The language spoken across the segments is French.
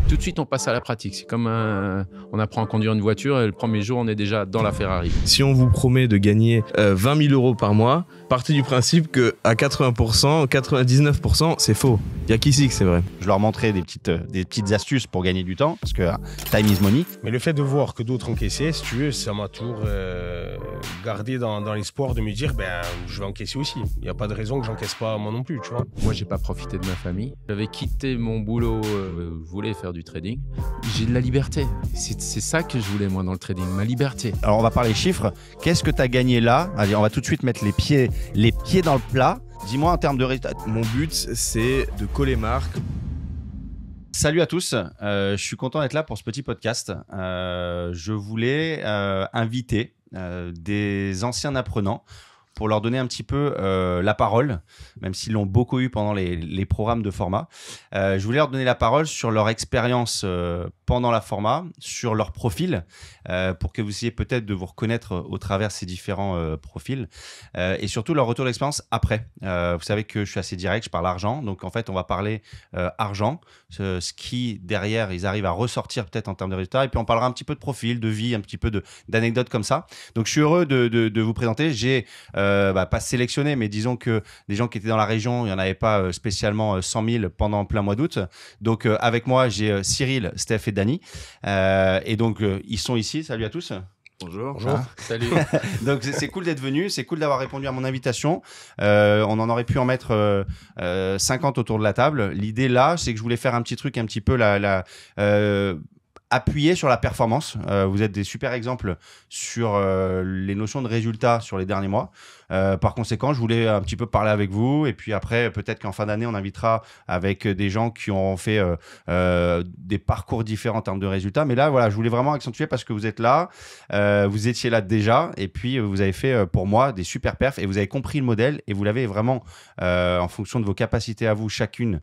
Tout de suite, on passe à la pratique. C'est comme on apprend à conduire une voiture et le premier jour, on est déjà dans la Ferrari. Si on vous promet de gagner 20 000 euros par mois, partez du principe qu'à 80%, 99%, c'est faux. Il n'y a qu'ici que c'est vrai. Je leur montrais des petites astuces pour gagner du temps, parce que time is money. Mais le fait de voir que d'autres encaissaient, si tu veux, ça m'a toujours gardé dans l'espoir de me dire, je vais encaisser aussi. Il n'y a pas de raison que j'encaisse pas moi non plus, tu vois. Moi, j'ai pas profité de ma famille. J'avais quitté mon boulot, je voulais faire du trading. J'ai de la liberté. C'est ça que je voulais, moi, dans le trading, ma liberté. Alors, on va parler chiffres. Qu'est-ce que tu as gagné là? Allez, on va tout de suite mettre les pieds dans le plat. Dis-moi en termes de résultats. Mon but, c'est de coller marque. Salut à tous, je suis content d'être là pour ce petit podcast. Je voulais inviter des anciens apprenants pour leur donner un petit peu la parole, même s'ils l'ont beaucoup eu pendant les programmes de format. Je voulais leur donner la parole sur leur expérience pendant la format, sur leur profil, pour que vous ayez peut-être de vous reconnaître au travers ces différents profils, et surtout leur retour d'expérience après. Vous savez que je suis assez direct, je parle argent, donc en fait on va parler argent, ce qui derrière ils arrivent à ressortir peut-être en termes de résultats, et puis on parlera un petit peu de profil, de vie, un petit peu d'anecdotes comme ça. Donc je suis heureux de vous présenter. J'ai pas sélectionné, mais disons que des gens qui étaient dans la région, il n'y en avait pas spécialement 100 000 pendant plein mois d'août. Donc avec moi, j'ai Cyril, Steph et Dany. Et donc ils sont ici. Salut à tous. Bonjour. Bonjour. Salut. Donc c'est cool d'être venu, c'est cool d'avoir répondu à mon invitation. On en aurait pu en mettre 50 autour de la table. L'idée là, c'est que je voulais faire un petit truc un petit peu appuyer sur la performance. Vous êtes des super exemples sur les notions de résultats sur les derniers mois. Par conséquent, je voulais un petit peu parler avec vous, et puis après, peut-être qu'en fin d'année, on invitera avec des gens qui ont fait des parcours différents en termes de résultats. Mais là, voilà, je voulais vraiment accentuer parce que vous êtes là, vous étiez là déjà, et puis vous avez fait pour moi des super perfs, et vous avez compris le modèle, et vous l'avez vraiment en fonction de vos capacités à vous, chacun,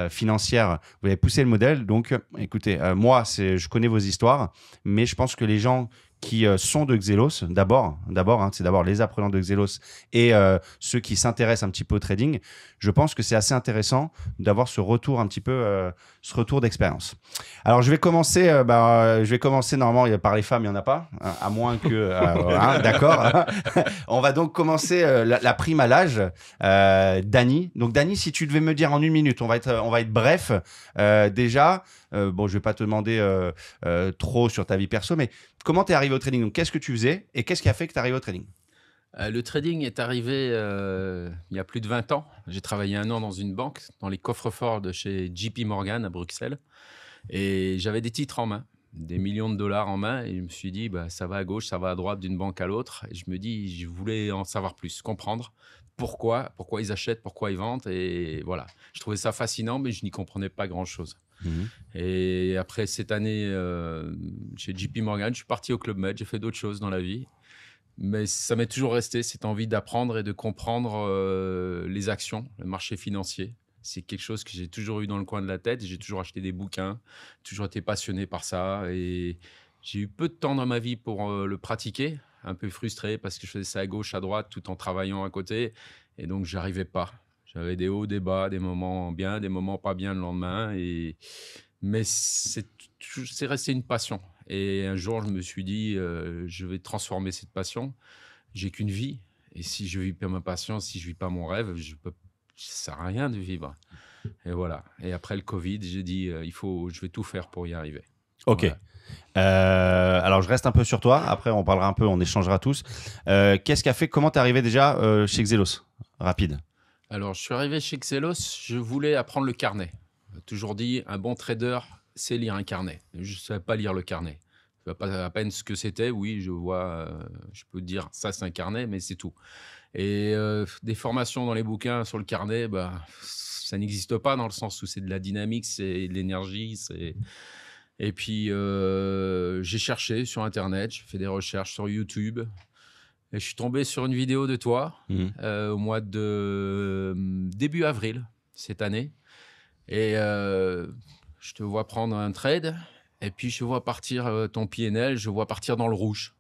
financières, vous avez poussé le modèle. Donc, écoutez, moi, je connais vos histoires, mais je pense que les gens qui sont de Xelos, d'abord, c'est d'abord les apprenants de Xelos et ceux qui s'intéressent un petit peu au trading, je pense que c'est assez intéressant d'avoir ce retour un petit peu, ce retour d'expérience. Alors, je vais commencer normalement par les femmes, il n'y en a pas, hein, à moins que... d'accord. On va donc commencer la prime à l'âge. Dany. Donc, Dany, si tu devais me dire en 1 minute, on va être bref. Déjà, je vais pas te demander trop sur ta vie perso, mais comment tu es arrivé au trading? Donc, qu'est-ce que tu faisais et qu'est-ce qui a fait que tu es arrivé au trading? Le trading est arrivé il y a plus de 20 ans. J'ai travaillé 1 an dans une banque, dans les coffres-forts de chez JP Morgan à Bruxelles. Et j'avais des titres en main, des millions de dollars en main. Et je me suis dit, ça va à gauche, ça va à droite d'une banque à l'autre. Et je me dis, je voulais en savoir plus, comprendre pourquoi ils achètent, pourquoi ils vendent. Et voilà, je trouvais ça fascinant, mais je n'y comprenais pas grand-chose. Et après cette année chez JP Morgan, je suis parti au Club Med, j'ai fait d'autres choses dans la vie, mais ça m'est toujours resté cette envie d'apprendre et de comprendre les actions, le marché financier. C'est quelque chose que j'ai toujours eu dans le coin de la tête. J'ai toujours acheté des bouquins, toujours été passionné par ça, et j'ai eu peu de temps dans ma vie pour le pratiquer, un peu frustré parce que je faisais ça à gauche, à droite, tout en travaillant à côté, et donc j'arrivais pas. J'avais des hauts, des bas, des moments bien, des moments pas bien le lendemain. Mais c'est resté une passion. Et un jour, je me suis dit, je vais transformer cette passion. J'ai qu'une vie. Et si je ne vis pas ma passion, si je ne vis pas mon rêve, ça ne sert à rien de vivre. Et voilà. Et après le Covid, j'ai dit, je vais tout faire pour y arriver. Ok. Voilà. Alors, je reste un peu sur toi. Après, on parlera un peu, on échangera tous. Qu'est-ce qui a fait, comment tu es arrivé déjà chez Xelos? Rapide. Alors, je suis arrivé chez Xelos, je voulais apprendre le carnet. J'ai toujours dit, un bon trader, c'est lire un carnet. Je ne savais pas lire le carnet. Je ne savais pas à peine ce que c'était. Oui, je peux te dire, ça c'est un carnet, mais c'est tout. Et des formations dans les bouquins sur le carnet, ça n'existe pas dans le sens où c'est de la dynamique, c'est de l'énergie. Et puis, j'ai cherché sur Internet, j'ai fait des recherches sur YouTube. Et je suis tombé sur une vidéo de toi au mois de début avril cette année. Et je te vois prendre un trade. Et puis, je vois partir ton PNL, je vois partir dans le rouge.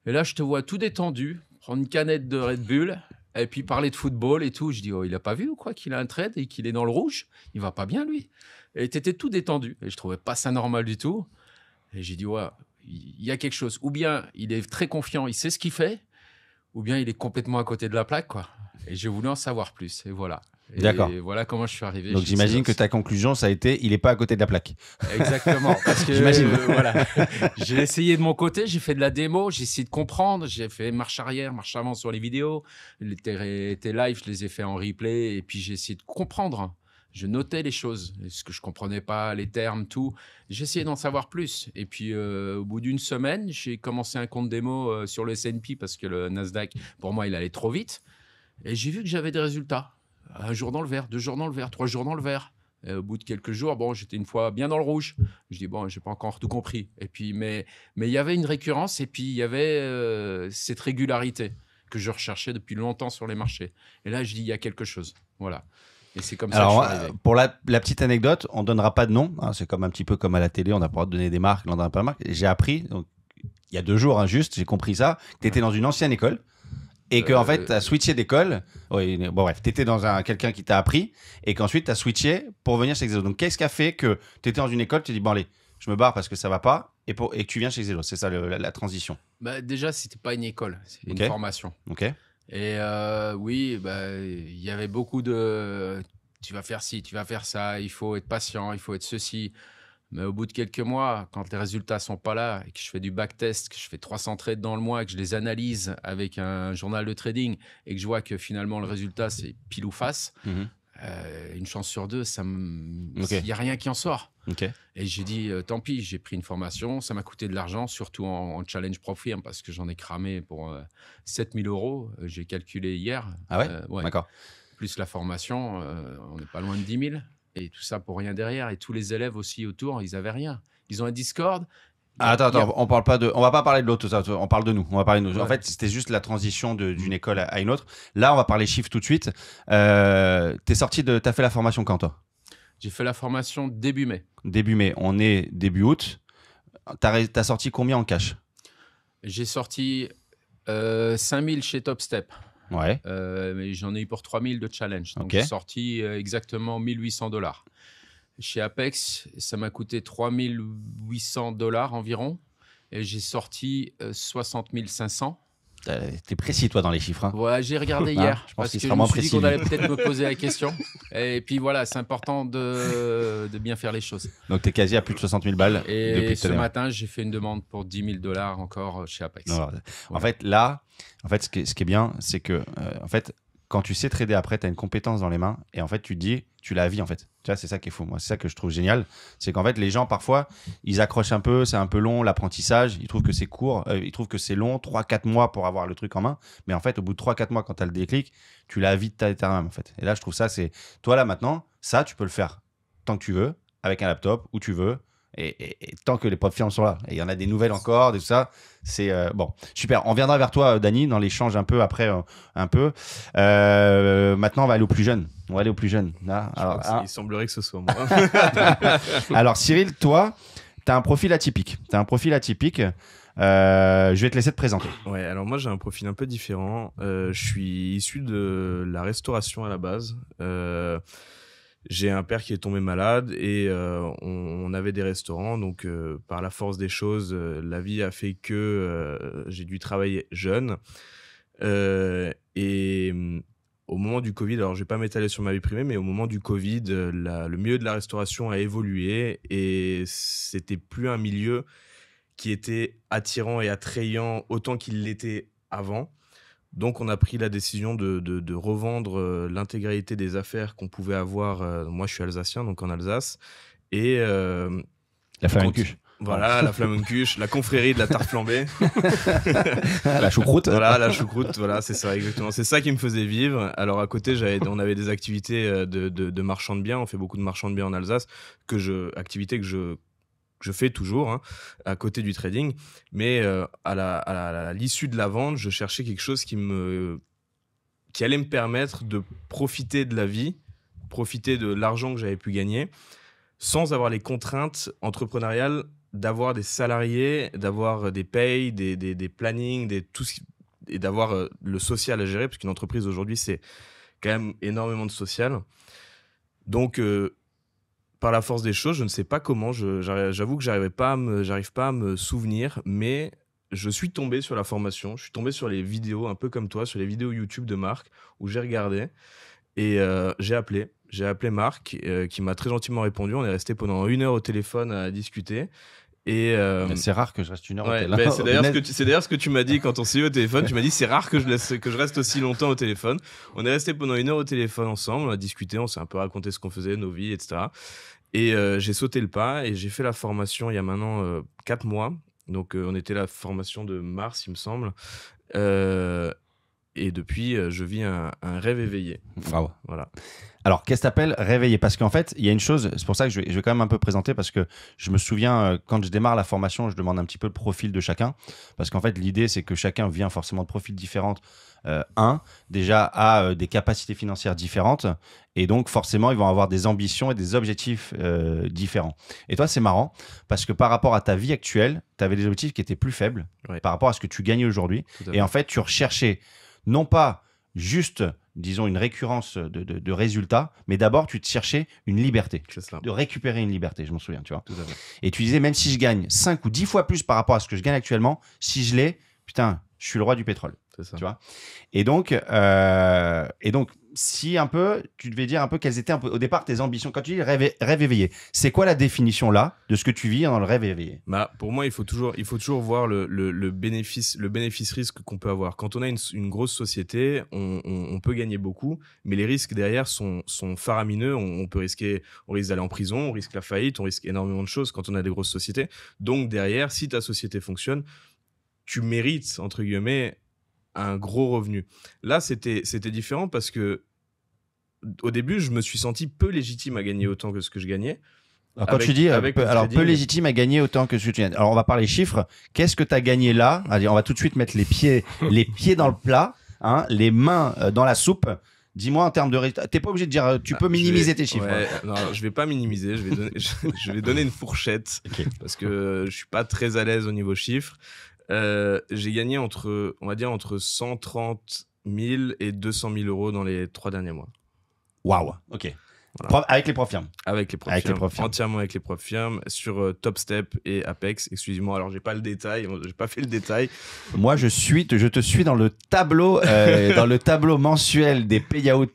Et là, je te vois tout détendu, prendre une canette de Red Bull Et puis, parler de football et tout. Je dis, oh, il a pas vu ou quoi qu'il a un trade et qu'il est dans le rouge? Il va pas bien, lui. Et t'étais tout détendu. Et je trouvais pas ça normal du tout. Et j'ai dit, ouais, il y a quelque chose. Ou bien, il est très confiant, il sait ce qu'il fait, ou bien il est complètement à côté de la plaque, quoi. Et j'ai voulu en savoir plus. Et voilà. D'accord. Et voilà comment je suis arrivé. Donc chez j'imagine Celos. que ta conclusion, ça a été, il n'est pas à côté de la plaque. Exactement. Parce que J'imagine. voilà, j'ai essayé de mon côté, j'ai fait de la démo, j'ai essayé de comprendre, j'ai fait marche arrière, marche avant sur les vidéos, tes live, je les ai fait en replay, et puis j'ai essayé de comprendre. Je notais les choses, ce que je comprenais pas, les termes, tout. J'ai essayé d'en savoir plus. Et puis, au bout d'une semaine, j'ai commencé un compte démo sur le S&P parce que le Nasdaq, pour moi, il allait trop vite. Et j'ai vu que j'avais des résultats. Un jour dans le vert, 2 jours dans le vert, 3 jours dans le vert. Et au bout de quelques jours, bon, j'étais une fois bien dans le rouge. Je dis, bon, j'ai pas encore tout compris. Et puis, mais il y avait une récurrence et puis il y avait cette régularité que je recherchais depuis longtemps sur les marchés. Et là, je dis, il y a quelque chose. Voilà. Et c'est comme ça que je suis arrivé. Pour la petite anecdote, on ne donnera pas de nom. Hein, c'est comme un petit peu comme à la télé, on n'a pas le droit de donner des marques, on ne donnera pas de marques. J'ai appris, donc, il y a 2 jours, hein, juste, j'ai compris ça, que tu étais dans une ancienne école et que en fait, tu as switché d'école. Oui, bon, bref, tu étais dans quelqu'un qui t'a appris et qu'ensuite, tu as switché pour venir chez Xelos. Donc, qu'est-ce qui a fait que tu étais dans une école, tu t'es dit, bon, allez, je me barre parce que ça ne va pas et que tu viens chez Xelos? C'est ça la transition. Bah, déjà, c'était pas une école, c'est une Ok. formation. Ok. Et oui, il y avait beaucoup de tu vas faire ci, tu vas faire ça, il faut être patient, il faut être ceci. Mais au bout de quelques mois, quand les résultats sont pas là et que je fais du backtest, que je fais 300 trades dans le mois, que je les analyse avec un journal de trading et que je vois que finalement le résultat c'est pile ou face, Mhm. une chance sur 2, Ok. il n'y a rien qui en sort. Ok. Et j'ai dit, tant pis, j'ai pris une formation, ça m'a coûté de l'argent, surtout en challenge profit, hein, parce que j'en ai cramé pour 7 000 €. J'ai calculé hier. Ah ouais, ouais. D'accord. Plus la formation, on n'est pas loin de 10 000. Et tout ça pour rien derrière. Et tous les élèves aussi autour, ils n'avaient rien. Ils ont un Discord. Attends, on va pas parler de l'autre, on parle de nous. On va parler de nous. Ouais. En fait, c'était juste la transition d'une école à une autre. Là, on va parler chiffres tout de suite. T'as fait la formation quand, toi? J'ai fait la formation début mai. Début mai, on est début août. T'as sorti combien en cash? J'ai sorti 5 000 chez Top Step. Ouais. Mais j'en ai eu pour 3 000 de challenge. Donc Ok. j'ai sorti exactement 1 800 $. Chez Apex, ça m'a coûté 3 800 $ environ. Et j'ai sorti 60 500. T'es précis, toi, dans les chiffres. Hein. Voilà, j'ai regardé Ah, hier. je pense Parce qu'il que sera je me moins suis dit précis, qu'on lui. allait peut-être me poser la question. Et puis voilà, c'est important de bien faire les choses. Donc, t'es quasi à plus de 60 000 balles Et depuis ce tout à l'heure. matin, j'ai fait une demande pour 10 000 $ encore chez Apex. Non, Voilà. En fait, là, ce qui est bien, c'est que, en fait, quand tu sais trader après, tu as une compétence dans les mains et en fait, tu te dis, tu la vis en fait. Tu vois, c'est ça qui est fou. Moi, c'est ça que je trouve génial. C'est qu'en fait, les gens, parfois, ils accrochent un peu, c'est un peu long l'apprentissage. Ils trouvent que c'est court, ils trouvent que c'est long, 3-4 mois pour avoir le truc en main. Mais en fait, au bout de 3-4 mois, quand tu as le déclic, tu la vis de ta éternelle en fait. Et là, je trouve ça, c'est. Toi, là, maintenant, ça, tu peux le faire tant que tu veux, avec un laptop, où tu veux. Et tant que les preuves firmes sont là, et il y en a des nouvelles encore, tout ça, c'est bon, super. On viendra vers toi, Dany, dans l'échange un peu après, un peu. Maintenant, on va aller au plus jeune. On va aller au plus jeune. Là, Il semblerait que ce soit moi. alors, Cyril, toi, tu as un profil atypique. Je vais te laisser te présenter. Ouais, alors moi j'ai un profil un peu différent. Je suis issu de la restauration à la base. J'ai un père qui est tombé malade et on avait des restaurants. Donc, par la force des choses, la vie a fait que j'ai dû travailler jeune. Et au moment du Covid, alors je vais pas m'étaler sur ma vie privée, mais au moment du Covid, le milieu de la restauration a évolué et c'était plus un milieu qui était attirant et attrayant autant qu'il l'était avant. Donc, on a pris la décision de revendre l'intégralité des affaires qu'on pouvait avoir. Moi, je suis alsacien, donc en Alsace. Et La flamencuche. voilà, la flamencuche, la confrérie de la tarte flambée. La choucroute. Voilà, la choucroute, voilà, c'est ça, exactement. C'est ça qui me faisait vivre. Alors, à côté, on avait des activités de marchand de biens. On fait beaucoup de marchand de biens en Alsace, activités que je fais toujours, hein, à côté du trading. Mais à l'issue de la vente, je cherchais quelque chose qui allait me permettre de profiter de la vie, profiter de l'argent que j'avais pu gagner, sans avoir les contraintes entrepreneuriales d'avoir des salariés, d'avoir des payes, des plannings, d'avoir le social à gérer, parce qu'une entreprise aujourd'hui, c'est quand même énormément de social. Donc, par la force des choses, je ne sais pas comment, j'avoue que j'arrive pas à me souvenir, mais je suis tombé sur la formation, je suis tombé sur les vidéos, un peu comme toi, sur les vidéos YouTube de Marc, où j'ai regardé, et j'ai appelé Marc, qui m'a très gentiment répondu. On est resté pendant 1 heure au téléphone à discuter. Et c'est rare que je reste 1 heure au ouais, téléphone. c'est d'ailleurs ce que tu m'as dit quand on s'est eu au téléphone. Tu m'as dit c'est rare que je reste aussi longtemps au téléphone. On est resté pendant 1 heure au téléphone ensemble, on a discuté, on s'est un peu raconté ce qu'on faisait, nos vies, etc. Et j'ai sauté le pas et j'ai fait la formation il y a maintenant 4 mois. Donc on était la formation de mars, il me semble. Et depuis, je vis un rêve éveillé. Bravo. Voilà. Alors, qu'est-ce que t'appelles réveiller? Parce qu'en fait, il y a une chose, c'est pour ça que je vais quand même un peu présenter, parce que je me souviens, quand je démarre la formation, je demande un petit peu le profil de chacun, parce qu'en fait, l'idée, c'est que chacun vient forcément de profils différents. Déjà a des capacités financières différentes, et donc forcément, ils vont avoir des ambitions et des objectifs différents. Et toi, c'est marrant, parce que par rapport à ta vie actuelle, tu avais des objectifs qui étaient plus faibles par rapport à ce que tu gagnais aujourd'hui, et en fait, tu recherchais non pas juste, disons, une récurrence de résultats, mais d'abord, tu te cherchais une liberté, de récupérer une liberté, je m'en souviens, tu vois. Et tu disais, même si je gagne 5 ou 10 fois plus par rapport à ce que je gagne actuellement, si je l'ai, putain, je suis le roi du pétrole. C'est ça. Tu vois. Et donc, si un peu, tu devais dire un peu quelles étaient un peu, au départ tes ambitions. Quand tu dis rêve éveillé, c'est quoi la définition là de ce que tu vis dans le rêve éveillé? Pour moi, il faut toujours voir le bénéfice-risque qu'on peut avoir. Quand on a une grosse société, on peut gagner beaucoup, mais les risques derrière sont faramineux. On risque d'aller en prison, on risque la faillite, on risque énormément de choses quand on a des grosses sociétés. Donc derrière, si ta société fonctionne, tu mérites, entre guillemets, un gros revenu. Là, c'était différent parce que au début, je me suis senti peu légitime à gagner autant que ce que je gagnais. Alors, quand tu dis peu légitime à gagner autant que ce que tu gagnes. Alors, on va parler chiffres. Qu'est-ce que tu as gagné là? Allez, on va tout de suite mettre les pieds dans le plat, hein, les mains dans la soupe. Dis-moi en termes de résultats. T'es pas obligé de dire, tu peux minimiser tes chiffres. Ouais, non, je vais pas minimiser. Je vais donner une fourchette parce que je suis pas très à l'aise au niveau chiffres. J'ai gagné entre 130 000 et 200 000 euros dans les 3 derniers mois. Waouh, ok. Voilà. Avec les profs firmes. Avec les profs firmes. Entièrement avec les profs firmes sur Top Step et Apex exclusivement. Alors j'ai pas le détail, j'ai pas fait le détail. Moi je te suis dans le tableau mensuel des payouts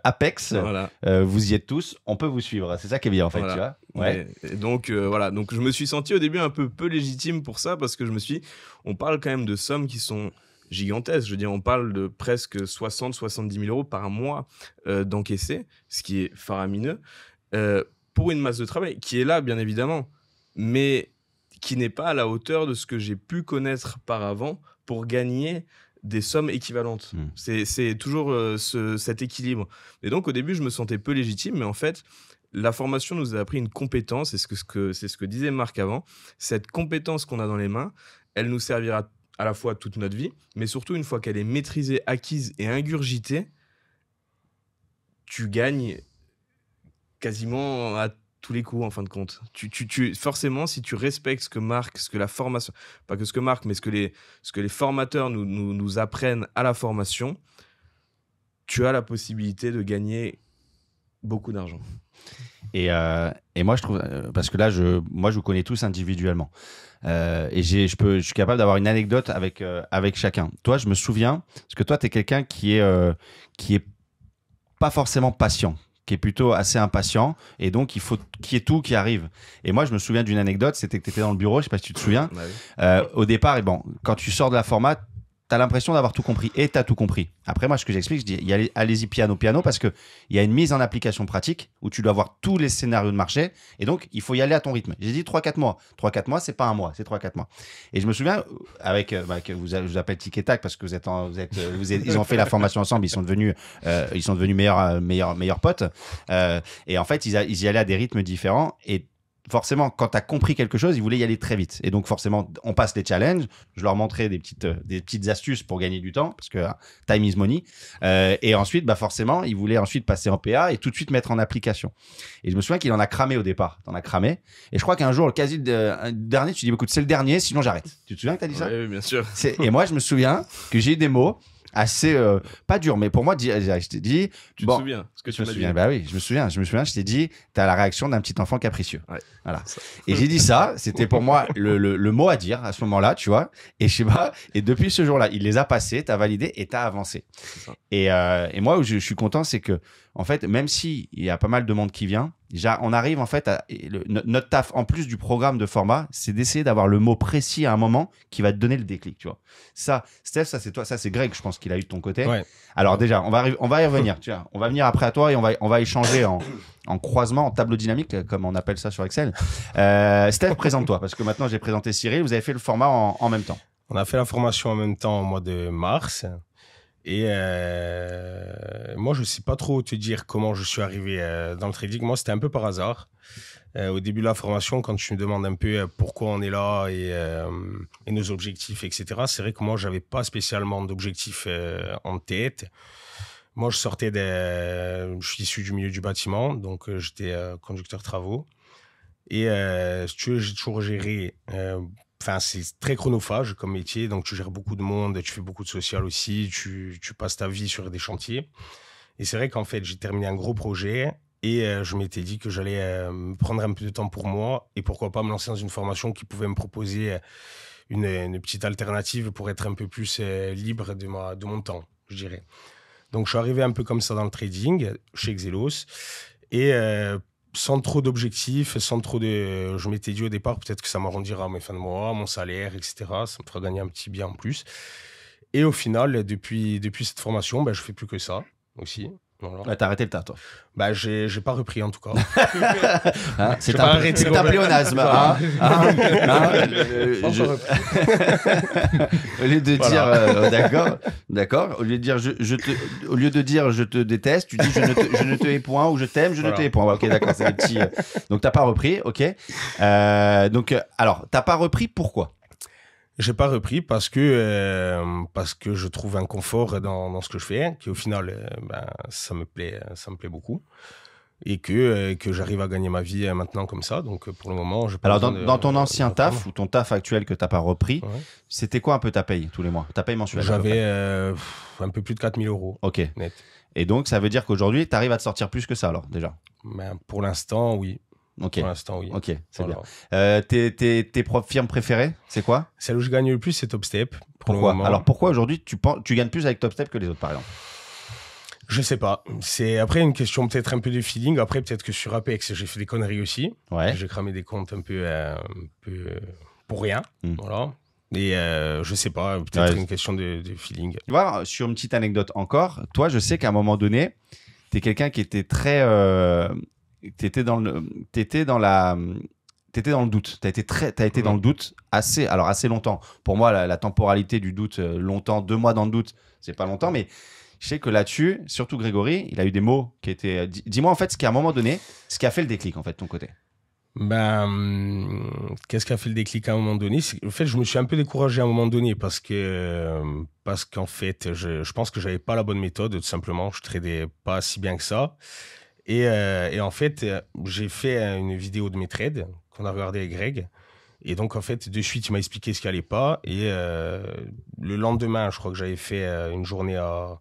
Apex. Voilà. Vous y êtes tous, on peut vous suivre. C'est ça qui est bien en fait, voilà. Tu vois. Ouais. Et donc voilà, donc je me suis senti au début un peu légitime pour ça parce que on parle quand même de sommes qui sont gigantesque. Je veux dire, on parle de presque 60-70 000 euros par mois d'encaisser, ce qui est faramineux, pour une masse de travail qui est là, bien évidemment, mais qui n'est pas à la hauteur de ce que j'ai pu connaître par avant pour gagner des sommes équivalentes. C'est toujours cet équilibre. Et donc, au début, je me sentais peu légitime, mais en fait, la formation nous a appris une compétence, c'est ce que disait Marc avant. Cette compétence qu'on a dans les mains, elle nous servira à la fois toute notre vie, mais surtout une fois qu'elle est maîtrisée, acquise et ingurgitée, tu gagnes quasiment à tous les coups en fin de compte. Forcément, si tu respectes ce que Marc, ce que la formation, pas que ce que Marc, mais ce que les formateurs nous apprennent à la formation, tu as la possibilité de gagner beaucoup d'argent. Et moi, je trouve, parce que là, je vous connais tous individuellement. Et je suis capable d'avoir une anecdote avec chacun. Toi, je me souviens, parce que toi, tu es quelqu'un qui est pas forcément patient, qui est plutôt assez impatient, et donc il faut qu'il y ait tout qui arrive. Et moi, je me souviens d'une anecdote, c'était que tu étais dans le bureau, je sais pas si tu te souviens. Oui. Au départ, et bon, quand tu sors de la format, tu as l'impression d'avoir tout compris, et tu as tout compris. Après, moi, ce que j'explique, je dis, allez-y piano, parce qu'il y a une mise en application pratique où tu dois voir tous les scénarios de marché, et donc, il faut y aller à ton rythme. J'ai dit 3-4 mois. 3-4 mois, c'est pas un mois, c'est 3-4 mois. Et je me souviens, je vous appelle Tic et Tac, parce que ils ont fait la formation ensemble, ils sont devenus meilleurs potes. Et en fait, ils y allaient à des rythmes différents, et forcément, quand tu as compris quelque chose, ils voulaient y aller très vite. Et donc, forcément, on passe les challenges. Je leur montrais des petites astuces pour gagner du temps, parce que time is money. Et ensuite, bah, forcément, ils voulaient ensuite passer en PA et tout de suite mettre en application. Et je me souviens qu'il en a cramé au départ. T'en as cramé. Et je crois qu'un jour, le dernier, tu dis, écoute, c'est le dernier, sinon j'arrête. Tu te souviens que tu as dit ça? Oui, bien sûr. Et moi, je me souviens que j'ai eu des mots assez pas dur, mais pour moi je t'ai dit, Tu te souviens ce que tu je me m'as dit. souviens, bah oui, je me souviens, je t'ai dit, t'as la réaction d'un petit enfant capricieux. Ouais, voilà. ça. Et j'ai dit ça, c'était pour moi le mot à dire à ce moment-là, tu vois. Et je sais pas, et depuis ce jour-là, il les a passés, t'as validé et t'as avancé. Et moi où je suis content, c'est que en fait, même si il y a pas mal de monde qui vient, déjà on arrive en fait notre taf en plus du programme de format, c'est d'essayer d'avoir le mot précis à un moment qui va te donner le déclic, tu vois. Ça, Steph, ça c'est toi, ça c'est Greg, je pense qu'il a eu de ton côté. Ouais. Alors déjà, on va y revenir, tu vois. On va venir après à toi et on va échanger en croisement, en tableau dynamique, comme on appelle ça sur Excel. Steph, présente-toi, parce que maintenant j'ai présenté Cyril, vous avez fait le format en même temps. On a fait la formation en même temps au mois de mars. Et moi, je ne sais pas trop te dire comment je suis arrivé dans le trading. Moi, c'était un peu par hasard. Au début de la formation, quand tu me demandes un peu pourquoi on est là et nos objectifs, etc., c'est vrai que moi, je n'avais pas spécialement d'objectifs en tête. Moi, je suis issu du milieu du bâtiment, donc j'étais conducteur travaux. Et si tu veux, j'ai toujours géré... Enfin, c'est très chronophage comme métier, donc tu gères beaucoup de monde, tu fais beaucoup de social aussi, tu passes ta vie sur des chantiers. Et c'est vrai qu'en fait, j'ai terminé un gros projet et je m'étais dit que j'allais me prendre un peu de temps pour moi et pourquoi pas me lancer dans une formation qui pouvait me proposer une petite alternative pour être un peu plus libre de mon temps, je dirais. Donc, je suis arrivé un peu comme ça dans le trading chez Xelos et sans trop d'objectifs, je m'étais dit au départ, peut-être que ça m'arrondira mes fins de mois, mon salaire, etc. Ça me fera gagner un petit bien en plus. Et au final, depuis cette formation, je fais plus que ça aussi. Voilà. Là, t'as arrêté le tas, toi. J'ai pas repris en tout cas. Hein, c'est un pléonasme. Au lieu de dire d'accord. Au lieu de dire au lieu de dire je te déteste, tu dis je ne te hais point ou je t'aime, je ne te hais point. Ouais, ok, d'accord. C'est des petits. Donc t'as pas repris, ok. Alors t'as pas repris, pourquoi? J'ai pas repris parce que je trouve un confort dans ce que je fais, qui au final ça me plaît beaucoup et que j'arrive à gagner ma vie maintenant comme ça. Donc pour le moment, je. Alors dans ton ancien taf ou ton taf actuel que t'as pas repris, ouais. C'était quoi un peu ta paye tous les mois, ta paye mensuelle? J'avais un peu plus de 4 000 €. Ok. Net. Et donc ça veut dire qu'aujourd'hui, tu arrives à te sortir plus que ça alors déjà? Pour l'instant, oui. Ok. Pour l'instant, oui. Ok, c'est bien. Tes firmes préférées, c'est quoi? Celle où je gagne le plus, c'est Topstep. Pourquoi? Alors pourquoi aujourd'hui tu gagnes plus avec Topstep que les autres, par exemple? Je sais pas. C'est après une question peut-être un peu de feeling. Après, peut-être que sur Apex, j'ai fait des conneries aussi. Ouais. J'ai cramé des comptes un peu pour rien. Voilà. Et je sais pas, peut-être une question de feeling. Tu vois, sur une petite anecdote encore, toi, je sais qu'à un moment donné, t'es quelqu'un qui était très... T'étais dans le doute. T'as été dans le doute assez longtemps. Pour moi, la temporalité du doute, longtemps, 2 mois dans le doute, c'est pas longtemps, mais je sais que là-dessus, surtout Grégory, il a eu des mots qui étaient. Dis-moi en fait ce qui à un moment donné, ce qui a fait le déclic en fait de ton côté. Qu'est-ce qui a fait le déclic à un moment donné? En fait, je me suis un peu découragé à un moment donné parce qu'en fait, je pense que j'avais pas la bonne méthode, tout simplement. Je tradais pas si bien que ça. Et en fait, j'ai fait une vidéo de mes trades qu'on a regardé avec Greg. Et donc, en fait, de suite, il m'a expliqué ce qui allait pas. Et le lendemain, je crois que j'avais fait une journée à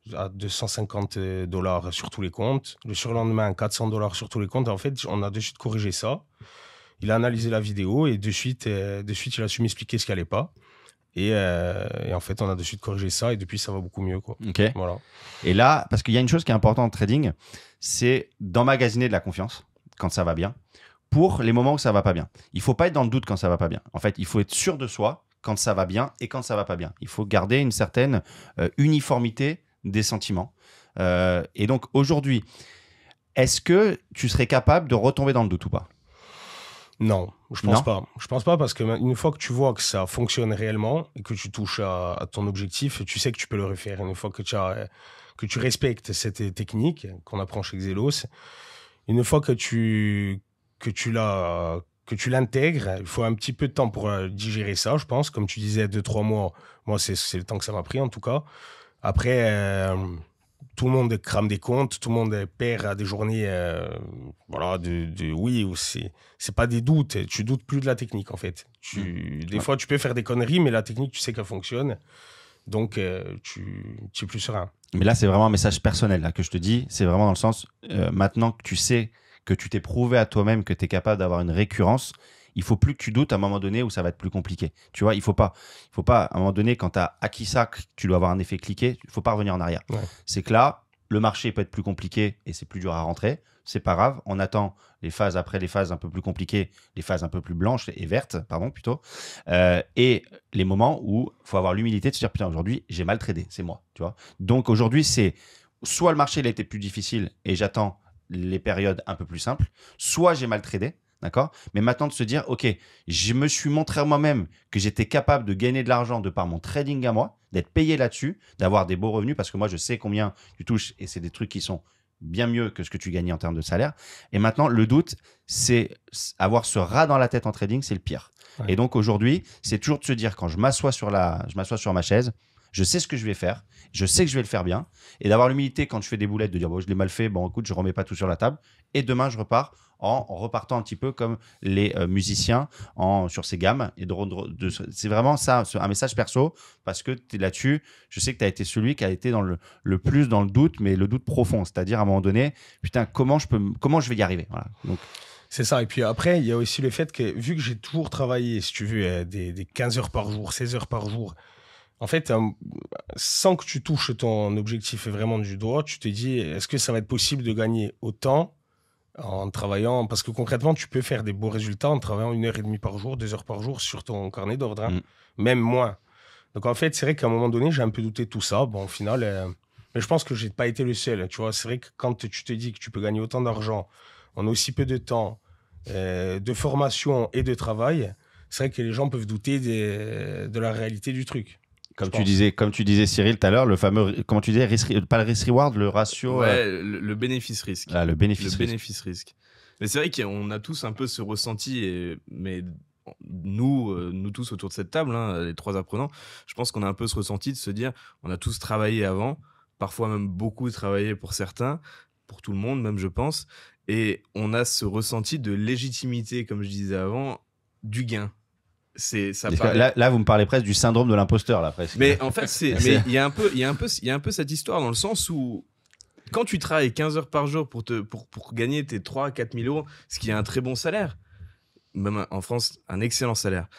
$250 sur tous les comptes. Le surlendemain, $400 sur tous les comptes. Et en fait, on a de suite corrigé ça. Il a analysé la vidéo et de suite, il a su m'expliquer ce qui allait pas. Et en fait, on a de suite corrigé ça et depuis, ça va beaucoup mieux, quoi. Ok. Voilà. Et là, parce qu'il y a une chose qui est importante en trading, c'est d'emmagasiner de la confiance quand ça va bien pour les moments où ça va pas bien. Il faut pas être dans le doute quand ça va pas bien. En fait, il faut être sûr de soi quand ça va bien et quand ça va pas bien. Il faut garder une certaine uniformité des sentiments. Et donc, aujourd'hui, est-ce que tu serais capable de retomber dans le doute ou pas? Non, je pense pas. Je pense pas parce que une fois que tu vois que ça fonctionne réellement et que tu touches à ton objectif, tu sais que tu peux le refaire. Une fois que tu respectes cette technique qu'on apprend chez Xelos, une fois que tu que tu l'intègres. Il faut un petit peu de temps pour digérer ça, je pense. Comme tu disais, 2-3 mois, moi, c'est le temps que ça m'a pris, en tout cas. Après, tout le monde crame des comptes, tout le monde perd à des journées, voilà, oui, c'est pas des doutes. Tu doutes plus de la technique, en fait. Des fois, tu peux faire des conneries, mais la technique, tu sais qu'elle fonctionne. Donc, tu es plus serein. Mais là, c'est vraiment un message personnel là, que je te dis. C'est vraiment dans le sens, maintenant que tu sais que tu t'es prouvé à toi-même que tu es capable d'avoir une récurrence, il faut plus que tu doutes à un moment donné où ça va être plus compliqué. Tu vois, il faut pas, à un moment donné, quand tu as acquis ça, que tu dois avoir un effet cliqué, il faut pas revenir en arrière. Ouais. C'est que là, le marché peut être plus compliqué et c'est plus dur à rentrer. C'est pas grave, on attend les phases après les phases un peu plus compliquées, les phases un peu plus blanches et vertes, pardon, plutôt. Et les moments où il faut avoir l'humilité de se dire, putain, aujourd'hui, j'ai mal tradé, c'est moi, tu vois. Donc aujourd'hui, c'est soit le marché il a été plus difficile et j'attends les périodes un peu plus simples, soit j'ai mal tradé, d'accord. Mais maintenant de se dire, ok, je me suis montré à moi-même que j'étais capable de gagner de l'argent de par mon trading à moi, d'être payé là-dessus, d'avoir des beaux revenus parce que moi je sais combien tu touches et c'est des trucs qui sont bien mieux que ce que tu gagnais en termes de salaire. Et maintenant, le doute, c'est avoir ce rat dans la tête en trading, c'est le pire. Ouais. Et donc aujourd'hui, c'est toujours de se dire, quand je m'assois sur ma chaise, je sais ce que je vais faire, je sais que je vais le faire bien, et d'avoir l'humilité quand je fais des boulettes, de dire, bon, je l'ai mal fait, bon, écoute, je remets pas tout sur la table, et demain, je repars en repartant un petit peu comme les musiciens sur ces gammes. Et c'est vraiment ça, un message perso, parce que tu es là-dessus. Je sais que tu as été celui qui a été dans le plus dans le doute, mais le doute profond. C'est-à-dire, à un moment donné, putain, comment je vais y arriver, voilà. Donc, c'est ça. Et puis après, il y a aussi le fait que, vu que j'ai toujours travaillé, si tu veux, des 15 heures par jour, 16 heures par jour, en fait, sans que tu touches ton objectif vraiment du doigt, tu te dis, est-ce que ça va être possible de gagner autant en travaillant? Parce que concrètement, tu peux faire des beaux résultats en travaillant 1h30 par jour, 2 heures par jour sur ton carnet d'ordre, hein, même moins. Donc en fait, c'est vrai qu'à un moment donné, j'ai un peu douté de tout ça. Bon, au final, mais je pense que j'ai pas été le seul. Tu vois, c'est vrai que quand tu te dis que tu peux gagner autant d'argent en aussi peu de temps, de formation et de travail, c'est vrai que les gens peuvent douter de la réalité du truc. Comme tu disais Cyril tout à l'heure, le fameux, comment tu disais, pas le risk-reward, le ratio. Ouais, le bénéfice-risque. Ah, le bénéfice-risque. Mais c'est vrai qu'on a tous un peu ce ressenti, mais nous tous autour de cette table, hein, les trois apprenants, je pense qu'on a un peu ce ressenti de se dire, on a tous travaillé avant, parfois même beaucoup travaillé pour certains, pour tout le monde même, je pense, et on a ce ressenti de légitimité, comme je disais avant, du gain. Là, vous me parlez presque du syndrome de l'imposteur, là, presque. Mais en fait, il y a un peu cette histoire dans le sens où quand tu travailles 15 heures par jour pour gagner tes 3 à 4 000 euros, ce qui est un très bon salaire, même en France, un excellent salaire,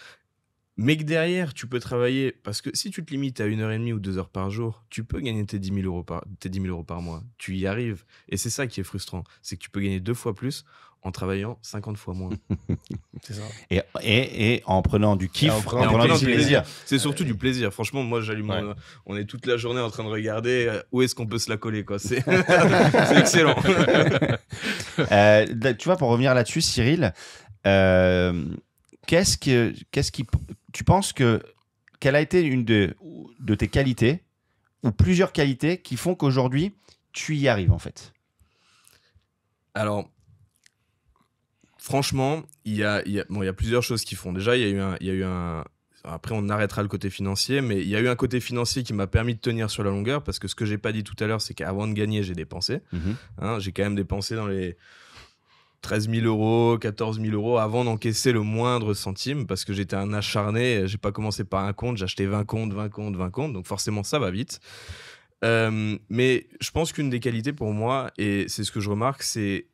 mais que derrière, tu peux travailler, parce que si tu te limites à 1h30 ou 2 heures par jour, tu peux gagner tes 10 000 euros par mois. Tu y arrives. Et c'est ça qui est frustrant. C'est que tu peux gagner 2 fois plus en travaillant 50 fois moins. C'est ça. Et en prenant du kiff, en prenant du plaisir. C'est surtout du plaisir. Franchement, moi, j'allume. Ouais. On est toute la journée en train de regarder où est-ce qu'on peut se la coller, quoi. C'est excellent. Tu vois, pour revenir là-dessus, Cyril, tu penses quelle a été une de tes qualités ou plusieurs qualités qui font qu'aujourd'hui, tu y arrives, en fait? Alors, franchement, il y a plusieurs choses qui font. Déjà, il y a eu un... Après, on arrêtera le côté financier, mais il y a eu un côté financier qui m'a permis de tenir sur la longueur, parce que ce que j'ai pas dit tout à l'heure, c'est qu'avant de gagner, j'ai dépensé. Hein, j'ai quand même dépensé dans les 13 000 euros, 14 000 euros avant d'encaisser le moindre centime, parce que j'étais un acharné. J'ai pas commencé par un compte, j'ai acheté 20 comptes, donc forcément ça va vite. Mais je pense qu'une des qualités pour moi, et c'est ce que je remarque, c'est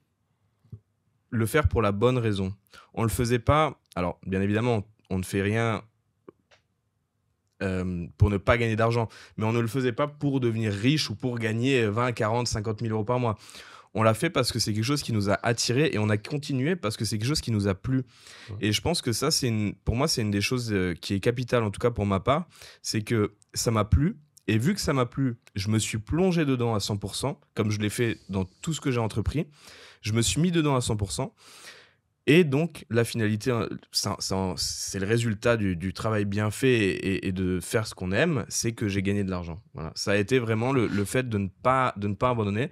le faire pour la bonne raison. On le faisait pas, alors bien évidemment, on ne fait rien pour ne pas gagner d'argent, mais on ne le faisait pas pour devenir riche ou pour gagner 20, 40, 50 000 euros par mois. On l'a fait parce que c'est quelque chose qui nous a attirés, et on a continué parce que c'est quelque chose qui nous a plu. Et je pense que ça, pour moi, c'est une des choses qui est capitale, en tout cas pour ma part, c'est que ça m'a plu. Et vu que ça m'a plu, je me suis plongé dedans à 100%, comme je l'ai fait dans tout ce que j'ai entrepris. Je me suis mis dedans à 100%. Et donc, la finalité, c'est le résultat du travail bien fait et de faire ce qu'on aime, c'est que j'ai gagné de l'argent. Voilà. Ça a été vraiment le fait de ne pas abandonner.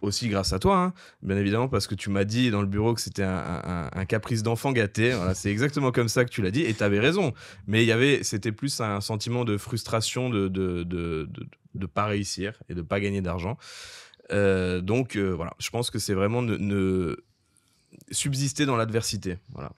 aussi grâce à toi, hein, bien évidemment, parce que tu m'as dit dans le bureau que c'était un caprice d'enfant gâté. Voilà, c'est exactement comme ça que tu l'as dit, et tu avais raison. Mais c'était plus un sentiment de frustration de pas réussir et de pas gagner d'argent. Donc voilà, je pense que c'est vraiment subsister dans l'adversité. Voilà.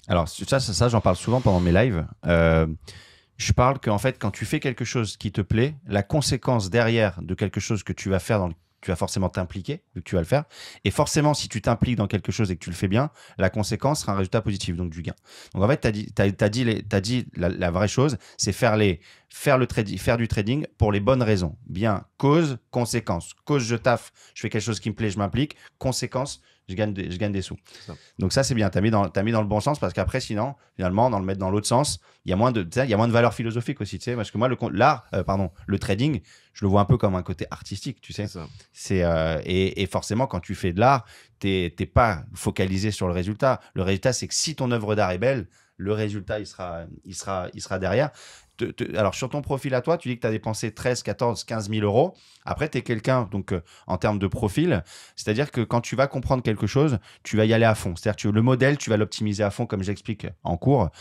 Alors ça j'en parle souvent pendant mes lives. Je parle qu'en fait, quand tu fais quelque chose qui te plaît, la conséquence derrière de quelque chose que tu vas faire tu vas forcément t'impliquer, vu que tu vas le faire. Et forcément, si tu t'impliques dans quelque chose et que tu le fais bien, la conséquence sera un résultat positif, donc du gain. Donc en fait, t'as dit la vraie chose, c'est faire du trading pour les bonnes raisons. Bien, cause, conséquence. Cause, je taffe, je fais quelque chose qui me plaît, je m'implique. Conséquence, je gagne des sous. Donc ça, c'est bien. T'as mis dans le bon sens, parce qu'après, sinon, finalement, dans le mettre dans l'autre sens, il y a moins de valeur philosophique aussi, tu sais. Parce que moi, le trading, je le vois un peu comme un côté artistique, tu sais. Et forcément, quand tu fais de l'art, t'es pas focalisé sur le résultat. Le résultat, c'est que si ton œuvre d'art est belle, le résultat, il sera derrière. Alors, sur ton profil à toi, tu dis que tu as dépensé 13, 14, 15 000 euros. Après, tu es quelqu'un, donc en termes de profil, c'est-à-dire que quand tu vas comprendre quelque chose, tu vas y aller à fond. C'est-à-dire que le modèle, tu vas l'optimiser à fond, comme j'explique en cours.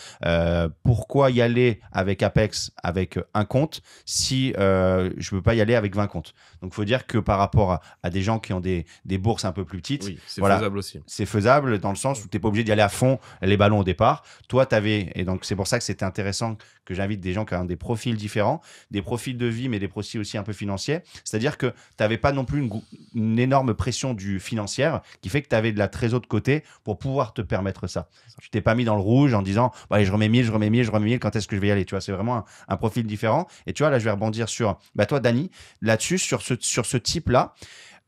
Pourquoi y aller avec Apex, avec un compte, si je ne peux pas y aller avec 20 comptes? Donc, il faut dire que par rapport à des gens qui ont des bourses un peu plus petites, oui, c'est faisable aussi. C'est faisable dans le sens où tu n'es pas obligé d'y aller à fond les ballons au départ. Toi, tu avais, et donc c'est pour ça que c'était intéressant que j'invite des gens qui ont des profils différents, des profils de vie, mais des profils aussi un peu financiers. C'est-à-dire que tu n'avais pas non plus une énorme pression financière qui fait que tu avais de la trésor de côté pour pouvoir te permettre ça. Tu t'es pas mis dans le rouge en disant bah, je remets 1000, quand est-ce que je vais y aller? Tu vois, c'est vraiment un profil différent. Et tu vois, là, je vais rebondir sur toi, Dany, là-dessus, sur ce type-là.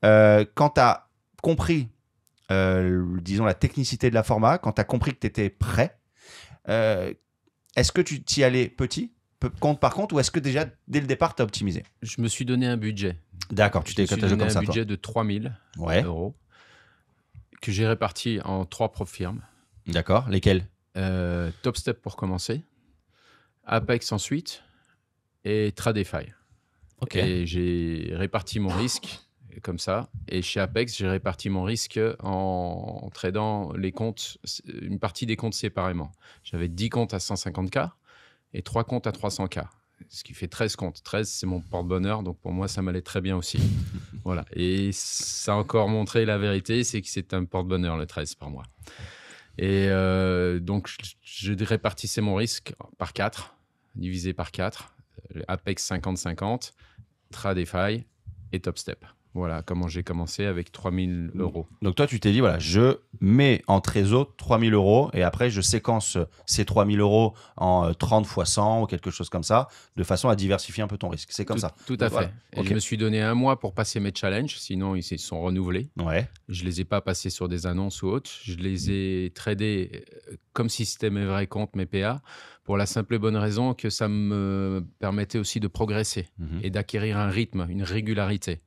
Quand tu as compris, disons, la technicité de la format, quand tu as compris que tu étais prêt, est-ce que tu t'y allais petit, compte par compte, ou est-ce que déjà, dès le départ, tu as optimisé? Je me suis donné un budget. D'accord, tu t'es donné comme ça, un budget de 3 000 euros que j'ai réparti en 3 prop firmes. D'accord, lesquels? Top Step pour commencer, Apex ensuite et Tradefy. Ok. Et j'ai réparti mon risque comme ça. Et chez Apex, j'ai réparti mon risque en tradant les comptes, une partie des comptes séparément. J'avais 10 comptes à 150K et 3 comptes à 300K. Ce qui fait 13 comptes. 13, c'est mon porte-bonheur, donc pour moi, ça m'allait très bien aussi. Voilà. Et ça a encore montré la vérité, c'est que c'est un porte-bonheur, le 13, pour moi. Et donc, je répartissais mon risque par 4, divisé par 4. Apex 50-50, Tradefy et Top Step. Voilà comment j'ai commencé avec 3 000 euros. Donc toi, tu t'es dit, voilà, je mets en trésor 3 000 euros et après, je séquence ces 3 000 euros en 30 x 100 ou quelque chose comme ça, de façon à diversifier un peu ton risque. C'est comme ça. Tout à fait. Voilà. Et okay. Je me suis donné 1 mois pour passer mes challenges, sinon ils se sont renouvelés. Ouais. Je ne les ai pas passés sur des annonces ou autres. Je les ai tradés comme si c'était mes vrais comptes, mes PA, pour la simple et bonne raison que ça me permettait aussi de progresser et d'acquérir un rythme, une régularité.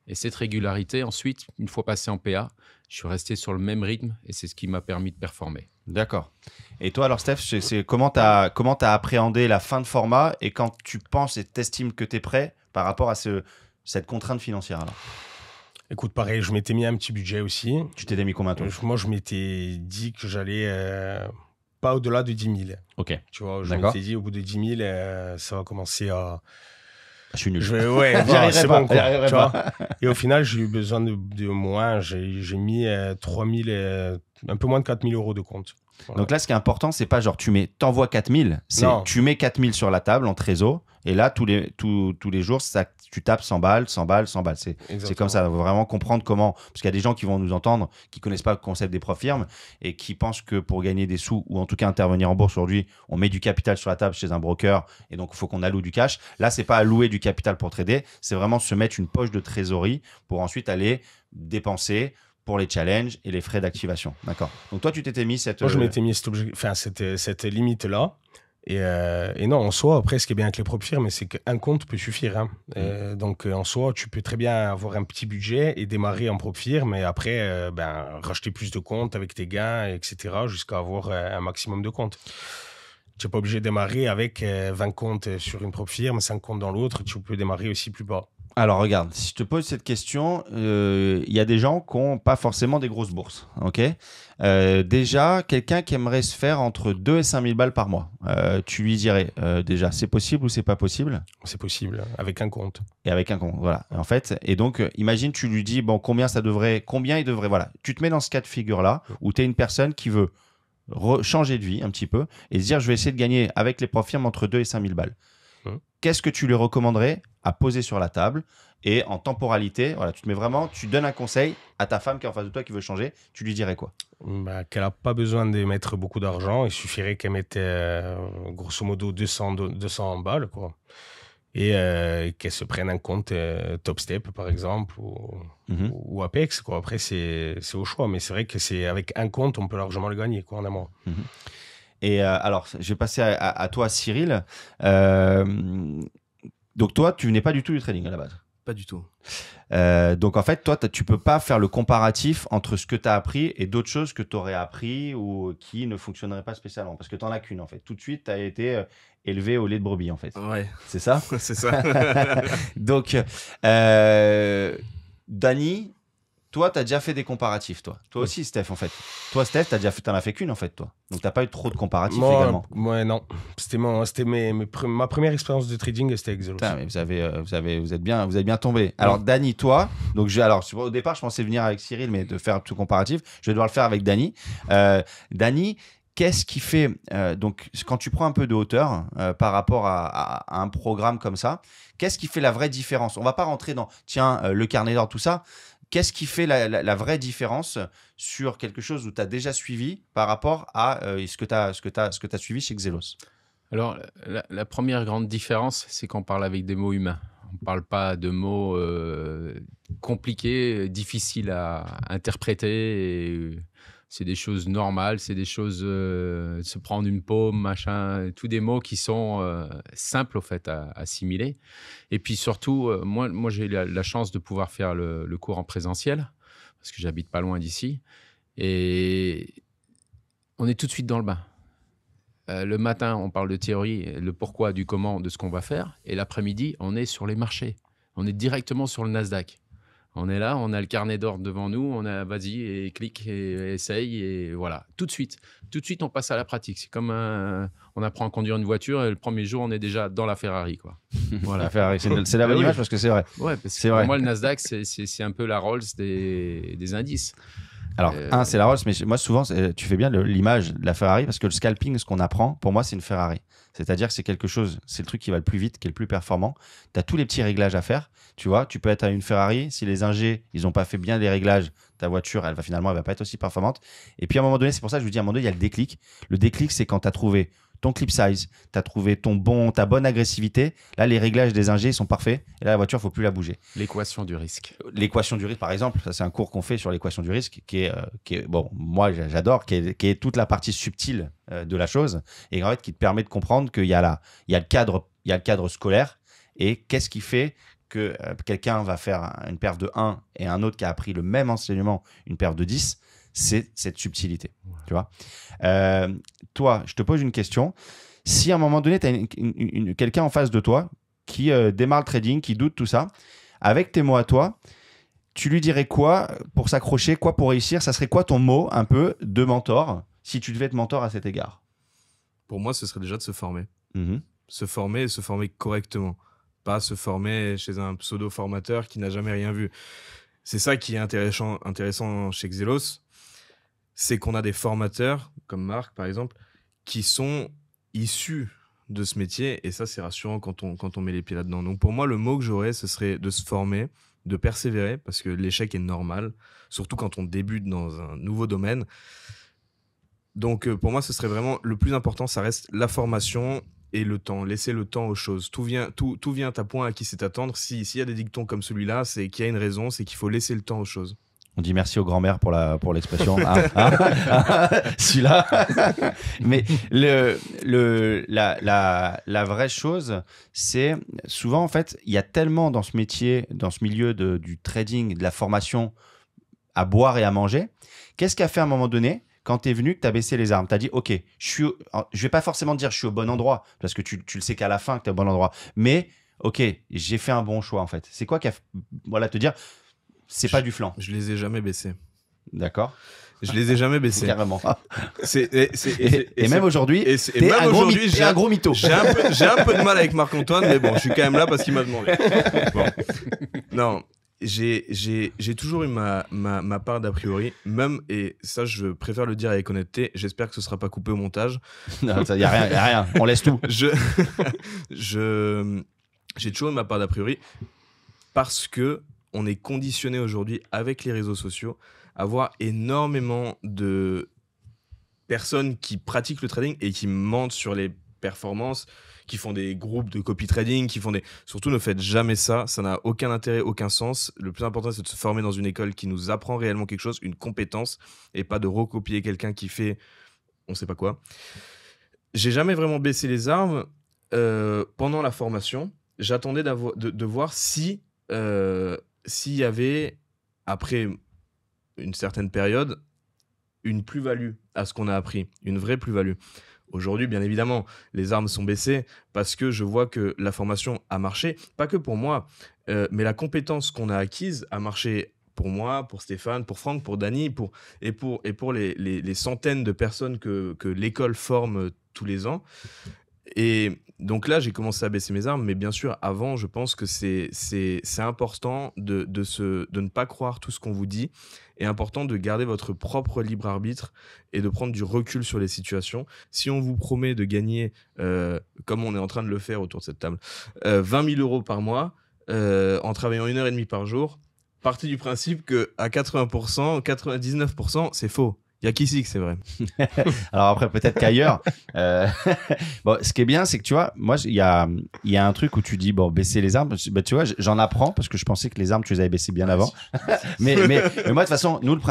Et cette régularité, ensuite, une fois passé en PA, je suis resté sur le même rythme et c'est ce qui m'a permis de performer. D'accord. Et toi, alors, Steph, comment tu as appréhendé la fin de format et quand tu penses et t'estimes que tu es prêt par rapport à cette contrainte financière alors? Écoute, pareil, je m'étais mis un petit budget aussi. Tu t'étais mis combien, toi? Moi, je m'étais dit que j'allais pas au-delà de 10 000. Ok. Tu vois, je m'étais dit, au bout de 10 000, ça va commencer à... Je suis nul. C'est bon, quoi, tu vois. Et au final, j'ai eu besoin de moins. J'ai mis 3 000, un peu moins de 4 000 euros de compte. Voilà. Donc là, ce qui est important, c'est pas genre t'envoies 4 000, c'est tu mets 4 000 sur la table en trésor et là, tous les jours, tu tapes 100 balles, 100 balles, 100 balles. C'est comme ça. Il faut vraiment comprendre comment. Parce qu'il y a des gens qui vont nous entendre, qui connaissent pas le concept des prop firmes et qui pensent que pour gagner des sous ou en tout cas intervenir en bourse aujourd'hui, on met du capital sur la table chez un broker et donc il faut qu'on alloue du cash. Là, c'est pas allouer du capital pour trader, c'est vraiment se mettre une poche de trésorerie pour ensuite aller dépenser pour les challenges et les frais d'activation. D'accord. Donc toi, tu t'étais mis cette... Moi, je m'étais mis cette limite-là. Et non, en soi, après, ce qui est bien avec les propres firmes, c'est qu'un compte peut suffire. Hein. Donc, en soi, tu peux très bien avoir un petit budget et démarrer en propre firme et après, racheter plus de comptes avec tes gains, etc., jusqu'à avoir un maximum de comptes. Tu n'es pas obligé de démarrer avec 20 comptes sur une propre firme, 5 comptes dans l'autre. Tu peux démarrer aussi plus bas. Alors regarde, si je te pose cette question, il y a des gens qui n'ont pas forcément des grosses bourses. Ok. Déjà, quelqu'un qui aimerait se faire entre 2 et 5 000 balles par mois, tu lui dirais déjà, c'est possible ou c'est pas possible? C'est possible, avec un compte. Et avec un compte, voilà. En fait, et donc, imagine, tu lui dis, bon, combien il devrait, voilà. Tu te mets dans ce cas de figure-là où tu es une personne qui veut changer de vie un petit peu et se dire, je vais essayer de gagner avec les profits entre 2 et 5 000 balles. Qu'est-ce que tu lui recommanderais à poser sur la table? Et en temporalité, voilà, tu donnes un conseil à ta femme qui est en face de toi, qui veut changer, tu lui dirais quoi? Qu'elle n'a pas besoin de mettre beaucoup d'argent, il suffirait qu'elle mette grosso modo 200 balles, quoi. Et qu'elle se prenne un compte Top Step, par exemple, ou Apex, quoi. Après, c'est au choix, mais c'est vrai que c'est avec un compte, on peut largement le gagner, quoi, en amont. Et alors, je vais passer à toi, Cyril. Donc toi, tu venais pas du tout du trading à la base. Pas du tout. Donc en fait, toi, tu peux pas faire le comparatif entre ce que tu as appris et d'autres choses que tu aurais appris ou qui ne fonctionneraient pas spécialement. Parce que tu n'en as qu'une, en fait. Tout de suite, tu as été élevé au lait de brebis, en fait. Ouais. C'est ça? C'est ça. Donc, Dany, toi, tu as déjà fait des comparatifs, toi. Toi aussi, Steph, en fait. Toi, Steph, t'en as fait qu'une, en fait, toi. Donc, tu n'as pas eu trop de comparatifs également. Ouais, non. C'était ma première expérience de trading, c'était Exelos. Putain, mais vous êtes bien tombé. Alors, Dany, toi, donc au départ, je pensais venir avec Cyril, mais de faire tout comparatif, je vais devoir le faire avec Dany. Dany, qu'est-ce qui fait, donc, quand tu prends un peu de hauteur par rapport à un programme comme ça, qu'est-ce qui fait la vraie différence? On ne va pas rentrer dans, le carnet d'or, tout ça. Qu'est-ce qui fait la vraie différence sur quelque chose où tu as déjà suivi par rapport à ce que tu as suivi chez Xelos? Alors, la première grande différence, c'est qu'on parle avec des mots humains. On ne parle pas de mots compliqués, difficiles à interpréter. Et c'est des choses normales, c'est des choses se prendre une paume, machin, tous des mots qui sont simples au fait à assimiler. Et puis surtout, moi j'ai eu la chance de pouvoir faire le cours en présentiel parce que j'habite pas loin d'ici. Et on est tout de suite dans le bain. Le matin, on parle de théorie, le pourquoi, du comment, de ce qu'on va faire. Et l'après-midi, on est sur les marchés. On est directement sur le Nasdaq. On est là, on a le carnet d'ordre devant nous, on a vas-y et clique et essaye et voilà. Tout de suite, on passe à la pratique. C'est comme on apprend à conduire une voiture et le premier jour, on est déjà dans la Ferrari, quoi. Voilà, Ferrari, c'est la bonne image parce que c'est vrai. Ouais, parce que pour moi, le Nasdaq, c'est un peu la Rolls des indices. Alors, c'est la Rolls, mais moi, souvent, tu fais bien l'image de la Ferrari parce que le scalping, ce qu'on apprend, pour moi, c'est une Ferrari. C'est-à-dire que c'est quelque chose, c'est le truc qui va le plus vite, qui est le plus performant. Tu as tous les petits réglages à faire. Tu vois, tu peux être à une Ferrari. Si les ingés, ils n'ont pas fait bien les réglages, ta voiture, elle va pas être aussi performante. Et puis, à un moment donné, c'est pour ça que je vous dis, à un moment donné, il y a le déclic. Le déclic, c'est quand tu as trouvé ton clip size, tu as trouvé ta bonne agressivité. Là, les réglages des ingés sont parfaits. Et là, la voiture, il ne faut plus la bouger. L'équation du risque. L'équation du risque, par exemple, ça, c'est un cours qu'on fait sur l'équation du risque qui est bon, moi, j'adore, qui est toute la partie subtile de la chose et en fait, qui te permet de comprendre qu'il y a le cadre scolaire et qu'est-ce qui fait que quelqu'un va faire une perf de 1 et un autre qui a appris le même enseignement, une perf de 10, c'est cette subtilité. Ouais. Tu vois toi, je te pose une question. Si à un moment donné, tu as quelqu'un en face de toi qui démarre le trading, qui doute tout ça, avec tes mots à toi, tu lui dirais quoi pour s'accrocher, quoi pour réussir? Ça serait quoi ton mot un peu de mentor si tu devais être mentor à cet égard? Pour moi, ce serait déjà de se former. Se former et se former correctement. Pas se former chez un pseudo-formateur qui n'a jamais rien vu. C'est ça qui est intéressant chez Xelos, c'est qu'on a des formateurs, comme Marc par exemple, qui sont issus de ce métier, et ça c'est rassurant quand on met les pieds là-dedans. Donc pour moi, le mot que j'aurais, ce serait de se former, de persévérer, parce que l'échec est normal, surtout quand on débute dans un nouveau domaine. Donc pour moi, ce serait vraiment le plus important, ça reste la formation et le temps, laisser le temps aux choses. Tout vient à point à qui c'est attendre. S'il y a des dictons comme celui-là, c'est qu'il y a une raison, c'est qu'il faut laisser le temps aux choses. On dit merci aux grands-mères pour l'expression. Celui-là. Mais la vraie chose, c'est souvent, en fait, il y a tellement dans ce métier, dans ce milieu du trading, de la formation à boire et à manger. Qu'est-ce qu'a fait à un moment donné quand tu es venu, que tu as baissé les armes? Tu as dit, OK, je vais pas forcément te dire je suis au bon endroit, parce que tu le sais qu'à la fin que tu es au bon endroit. Mais ok, j'ai fait un bon choix en fait? C'est quoi qui a, voilà, te dire, c'est pas du flan. Je les ai jamais baissés. D'accord. Je les ai jamais baissés. Carrément. Et même aujourd'hui, et même aujourd'hui, j'ai un gros mytho. J'ai un peu de mal avec Marc-Antoine, mais bon, je suis quand même là parce qu'il m'a demandé. Bon. Non, j'ai toujours eu ma part d'a priori, même, et ça, je préfère le dire avec honnêteté, j'espère que ce sera pas coupé au montage. Non, il y a rien, on laisse tout. J'ai toujours eu ma part d'a priori parce que on est conditionné aujourd'hui avec les réseaux sociaux à voir énormément de personnes qui pratiquent le trading et qui mentent sur les performances, qui font des groupes de copy trading, Surtout, ne faites jamais ça. Ça n'a aucun intérêt, aucun sens. Le plus important, c'est de se former dans une école qui nous apprend réellement quelque chose, une compétence, et pas de recopier quelqu'un qui fait on sait pas quoi. J'ai jamais vraiment baissé les armes pendant la formation. J'attendais de voir s'il y avait, après une certaine période, une plus-value à ce qu'on a appris, une vraie plus-value. Aujourd'hui, bien évidemment, les armes sont baissées parce que je vois que la formation a marché, pas que pour moi, mais la compétence qu'on a acquise a marché pour moi, pour Stéphane, pour Franck, pour Dany, et pour les centaines de personnes que l'école forme tous les ans. Et donc là, j'ai commencé à baisser mes armes, mais bien sûr, avant, je pense que c'est important de ne pas croire tout ce qu'on vous dit, et important de garder votre propre libre arbitre et de prendre du recul sur les situations. Si on vous promet de gagner, comme on est en train de le faire autour de cette table, 20 000 euros par mois, en travaillant 1h30 par jour, partez du principe qu'à 80%, 99%, c'est faux. Il y a qu'ici que c'est vrai. Alors après, peut-être qu'ailleurs. Bon, ce qui est bien, c'est que tu vois, moi, il y a un truc où tu dis, bon, baisser les armes. Bah, tu vois, j'en apprends parce que je pensais que les armes, tu les avais baissées bien avant. mais moi, de toute façon, nous, le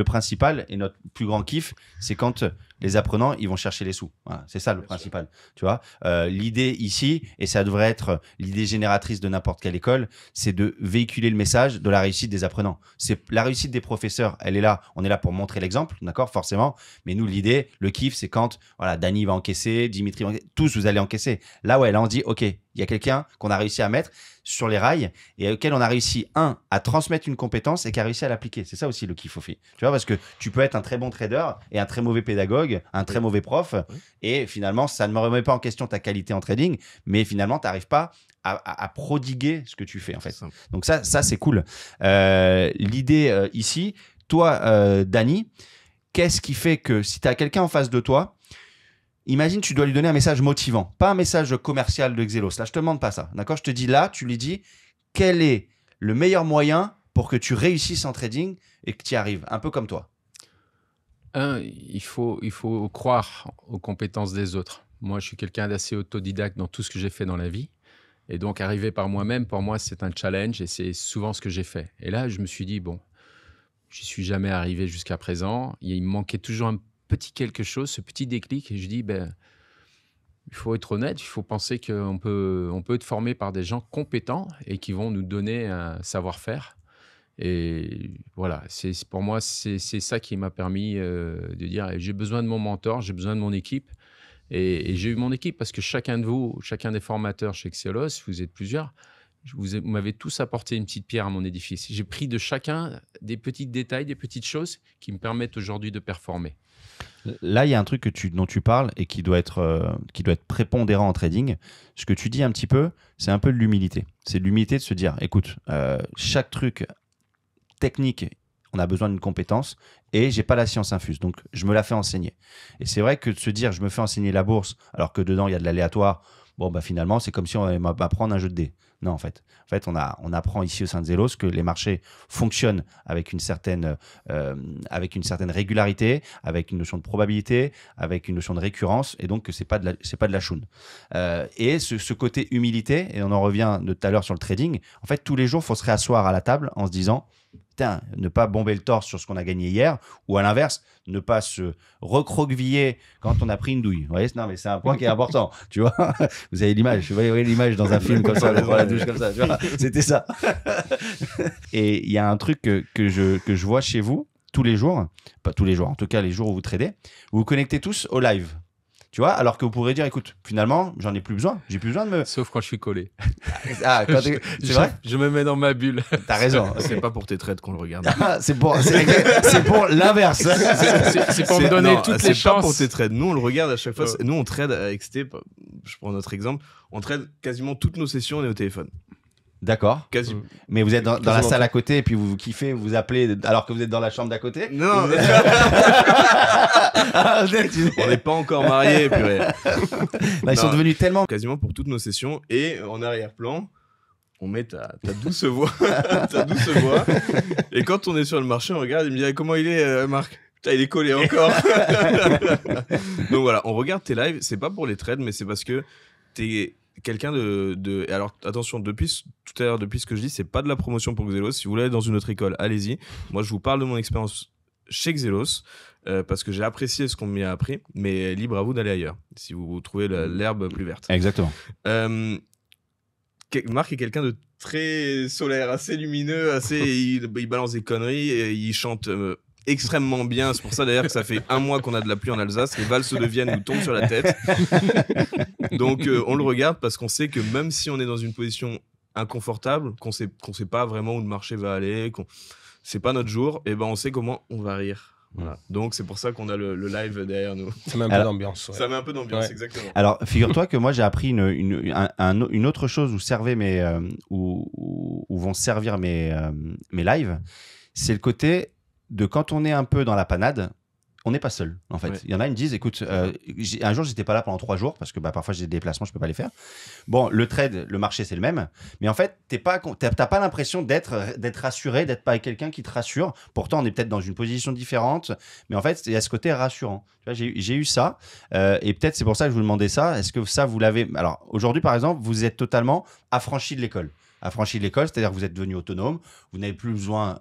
principal et notre plus grand kiff, c'est quand les apprenants, ils vont chercher les sous. Voilà, c'est ça le principal. Tu vois, l'idée ici, et ça devrait être l'idée génératrice de n'importe quelle école, c'est de véhiculer le message de la réussite des apprenants. C'est la réussite des professeurs. Elle est là. On est là pour montrer l'exemple, d'accord, forcément. Mais nous, l'idée, le kiff, c'est quand, voilà, Dany va encaisser, Dimitri va encaisser, tous vous allez encaisser. Là, ouais, là, on dit, ok, il y a quelqu'un qu'on a réussi à mettre sur les rails et auquel on a réussi, à transmettre une compétence et qui a réussi à l'appliquer. C'est ça aussi le kiff au fait. Tu vois, parce que tu peux être un très bon trader et un très mauvais pédagogue, un très mauvais prof, et finalement, ça ne me remet pas en question ta qualité en trading, mais finalement, tu n'arrives pas à prodiguer ce que tu fais, en fait. Donc ça c'est cool. L'idée ici, toi, Dany, qu'est-ce qui fait que si tu as quelqu'un en face de toi, imagine, tu dois lui donner un message motivant, pas un message commercial de Xelos. Là, je te demande pas ça. D'accord? Je te dis là, tu lui dis quel est le meilleur moyen pour que tu réussisses en trading et que tu y arrives, un peu comme toi. Il faut croire aux compétences des autres. Moi, je suis quelqu'un d'assez autodidacte dans tout ce que j'ai fait dans la vie. Et donc, arriver par moi-même, pour moi, c'est un challenge et c'est souvent ce que j'ai fait. Et là, je me suis dit, bon, je n'y suis jamais arrivé jusqu'à présent. Il me manquait toujours un petit quelque chose, ce petit déclic. Et je dis, ben, il faut être honnête, il faut penser qu'on peut être formé par des gens compétents et qui vont nous donner un savoir-faire. Et voilà, pour moi, c'est ça qui m'a permis de dire, j'ai besoin de mon mentor, j'ai besoin de mon équipe. Et j'ai eu mon équipe parce que chacun de vous, chacun des formateurs chez Xelos, vous êtes plusieurs, vous m'avez tous apporté une petite pierre à mon édifice. J'ai pris de chacun des petits détails, des petites choses qui me permettent aujourd'hui de performer. Là, il y a un truc dont tu parles et qui doit être prépondérant en trading. Ce que tu dis un petit peu, c'est un peu de l'humilité. C'est de l'humilité de se dire, écoute, chaque truc technique, on a besoin d'une compétence et j'ai pas la science infuse, donc je me la fais enseigner. Et c'est vrai que de se dire, je me fais enseigner la bourse alors que dedans il y a de l'aléatoire, bon bah finalement c'est comme si on allait m'apprendre un jeu de dés. Non, en fait, on apprend ici au sein de Xelos que les marchés fonctionnent avec une certaine régularité, avec une notion de probabilité, avec une notion de récurrence, et donc que c'est pas de la choune. Et ce côté humilité, et on en revient de tout à l'heure sur le trading, en fait, tous les jours, il faut se réasseoir à la table en se disant, putain, ne pas bomber le torse sur ce qu'on a gagné hier, ou à l'inverse, ne pas se recroqueviller quand on a pris une douille. Vous voyez, non, mais c'est un point qui est important, tu vois. Vous avez l'image, vous voyez l'image dans un film comme ça, dans la douche comme ça, tu vois. C'était ça. Et il y a un truc que je vois chez vous tous les jours, pas tous les jours, en tout cas les jours où vous tradez, vous vous connectez tous au live. Tu vois, alors que vous pourrez dire, écoute, finalement, j'en ai plus besoin. J'ai plus besoin de me. Sauf quand je suis collé. Ah, c'est vrai. Je me mets dans ma bulle. T'as raison. C'est pas pour tes trades qu'on le regarde. c'est pour l'inverse. C'est pour me donner toutes les C'est pas pour chances. tes trades. Nous, on le regarde à chaque fois. Nous, on trade avec Sté. Je prends notre exemple. On trade quasiment toutes nos sessions, on est au téléphone. D'accord. Quasiment. Mais vous êtes dans la salle à côté et puis vous kiffez, vous appelez alors que vous êtes dans la chambre d'à côté. Non, on n'est pas encore mariés. Purée. Là, ils sont Non. devenus tellement. Quasiment pour toutes nos sessions. Et en arrière-plan, on met ta douce voix. Ta douce voix. Et quand on est sur le marché, on regarde, il me dit comment il est, Marc. Putain, il est collé encore. Donc voilà, on regarde tes lives. C'est pas pour les trades, mais c'est parce que t'es quelqu'un de... Alors attention, depuis tout à l'heure, depuis ce que je dis, c'est pas de la promotion pour Xelos. Si vous voulez aller dans une autre école, allez-y. Moi, je vous parle de mon expérience chez Xelos parce que j'ai apprécié ce qu'on m'y a appris, mais libre à vous d'aller ailleurs si vous trouvez l'herbe plus verte. Exactement. Marc est quelqu'un de très solaire, assez lumineux, il balance des conneries et il chante extrêmement bien. C'est pour ça d'ailleurs que ça fait 1 mois qu'on a de la pluie en Alsace. Les valses de Vienne nous tombent sur la tête. Donc on le regarde parce qu'on sait que même si on est dans une position inconfortable, qu'on sait pas vraiment où le marché va aller, c'est pas notre jour, et ben on sait comment on va rire. Voilà. Donc c'est pour ça qu'on a le live derrière nous. Ça met un peu d'ambiance. Ouais. Ça met un peu d'ambiance, Ouais. exactement. Alors, figure-toi que moi, j'ai appris une autre chose où vont servir mes lives. C'est le côté de quand on est un peu dans la panade, on n'est pas seul, en fait. Ouais. Il y en a, ils me disent, écoute, un jour, j'étais pas là pendant 3 jours parce que parfois, j'ai des déplacements, je peux pas les faire. Bon, le trade, le marché, c'est le même. Mais en fait, t'as pas l'impression d'être rassuré, d'être pas avec quelqu'un qui te rassure. Pourtant, on est peut-être dans une position différente. Mais en fait, il y a ce côté rassurant. Tu vois, j'ai eu ça. Et peut-être c'est pour ça que je vous demandais ça. Est-ce que ça, vous l'avez... Alors, aujourd'hui, par exemple, vous êtes totalement affranchi de l'école. Affranchi de l'école, c'est-à-dire que vous êtes devenu autonome, vous n'avez plus besoin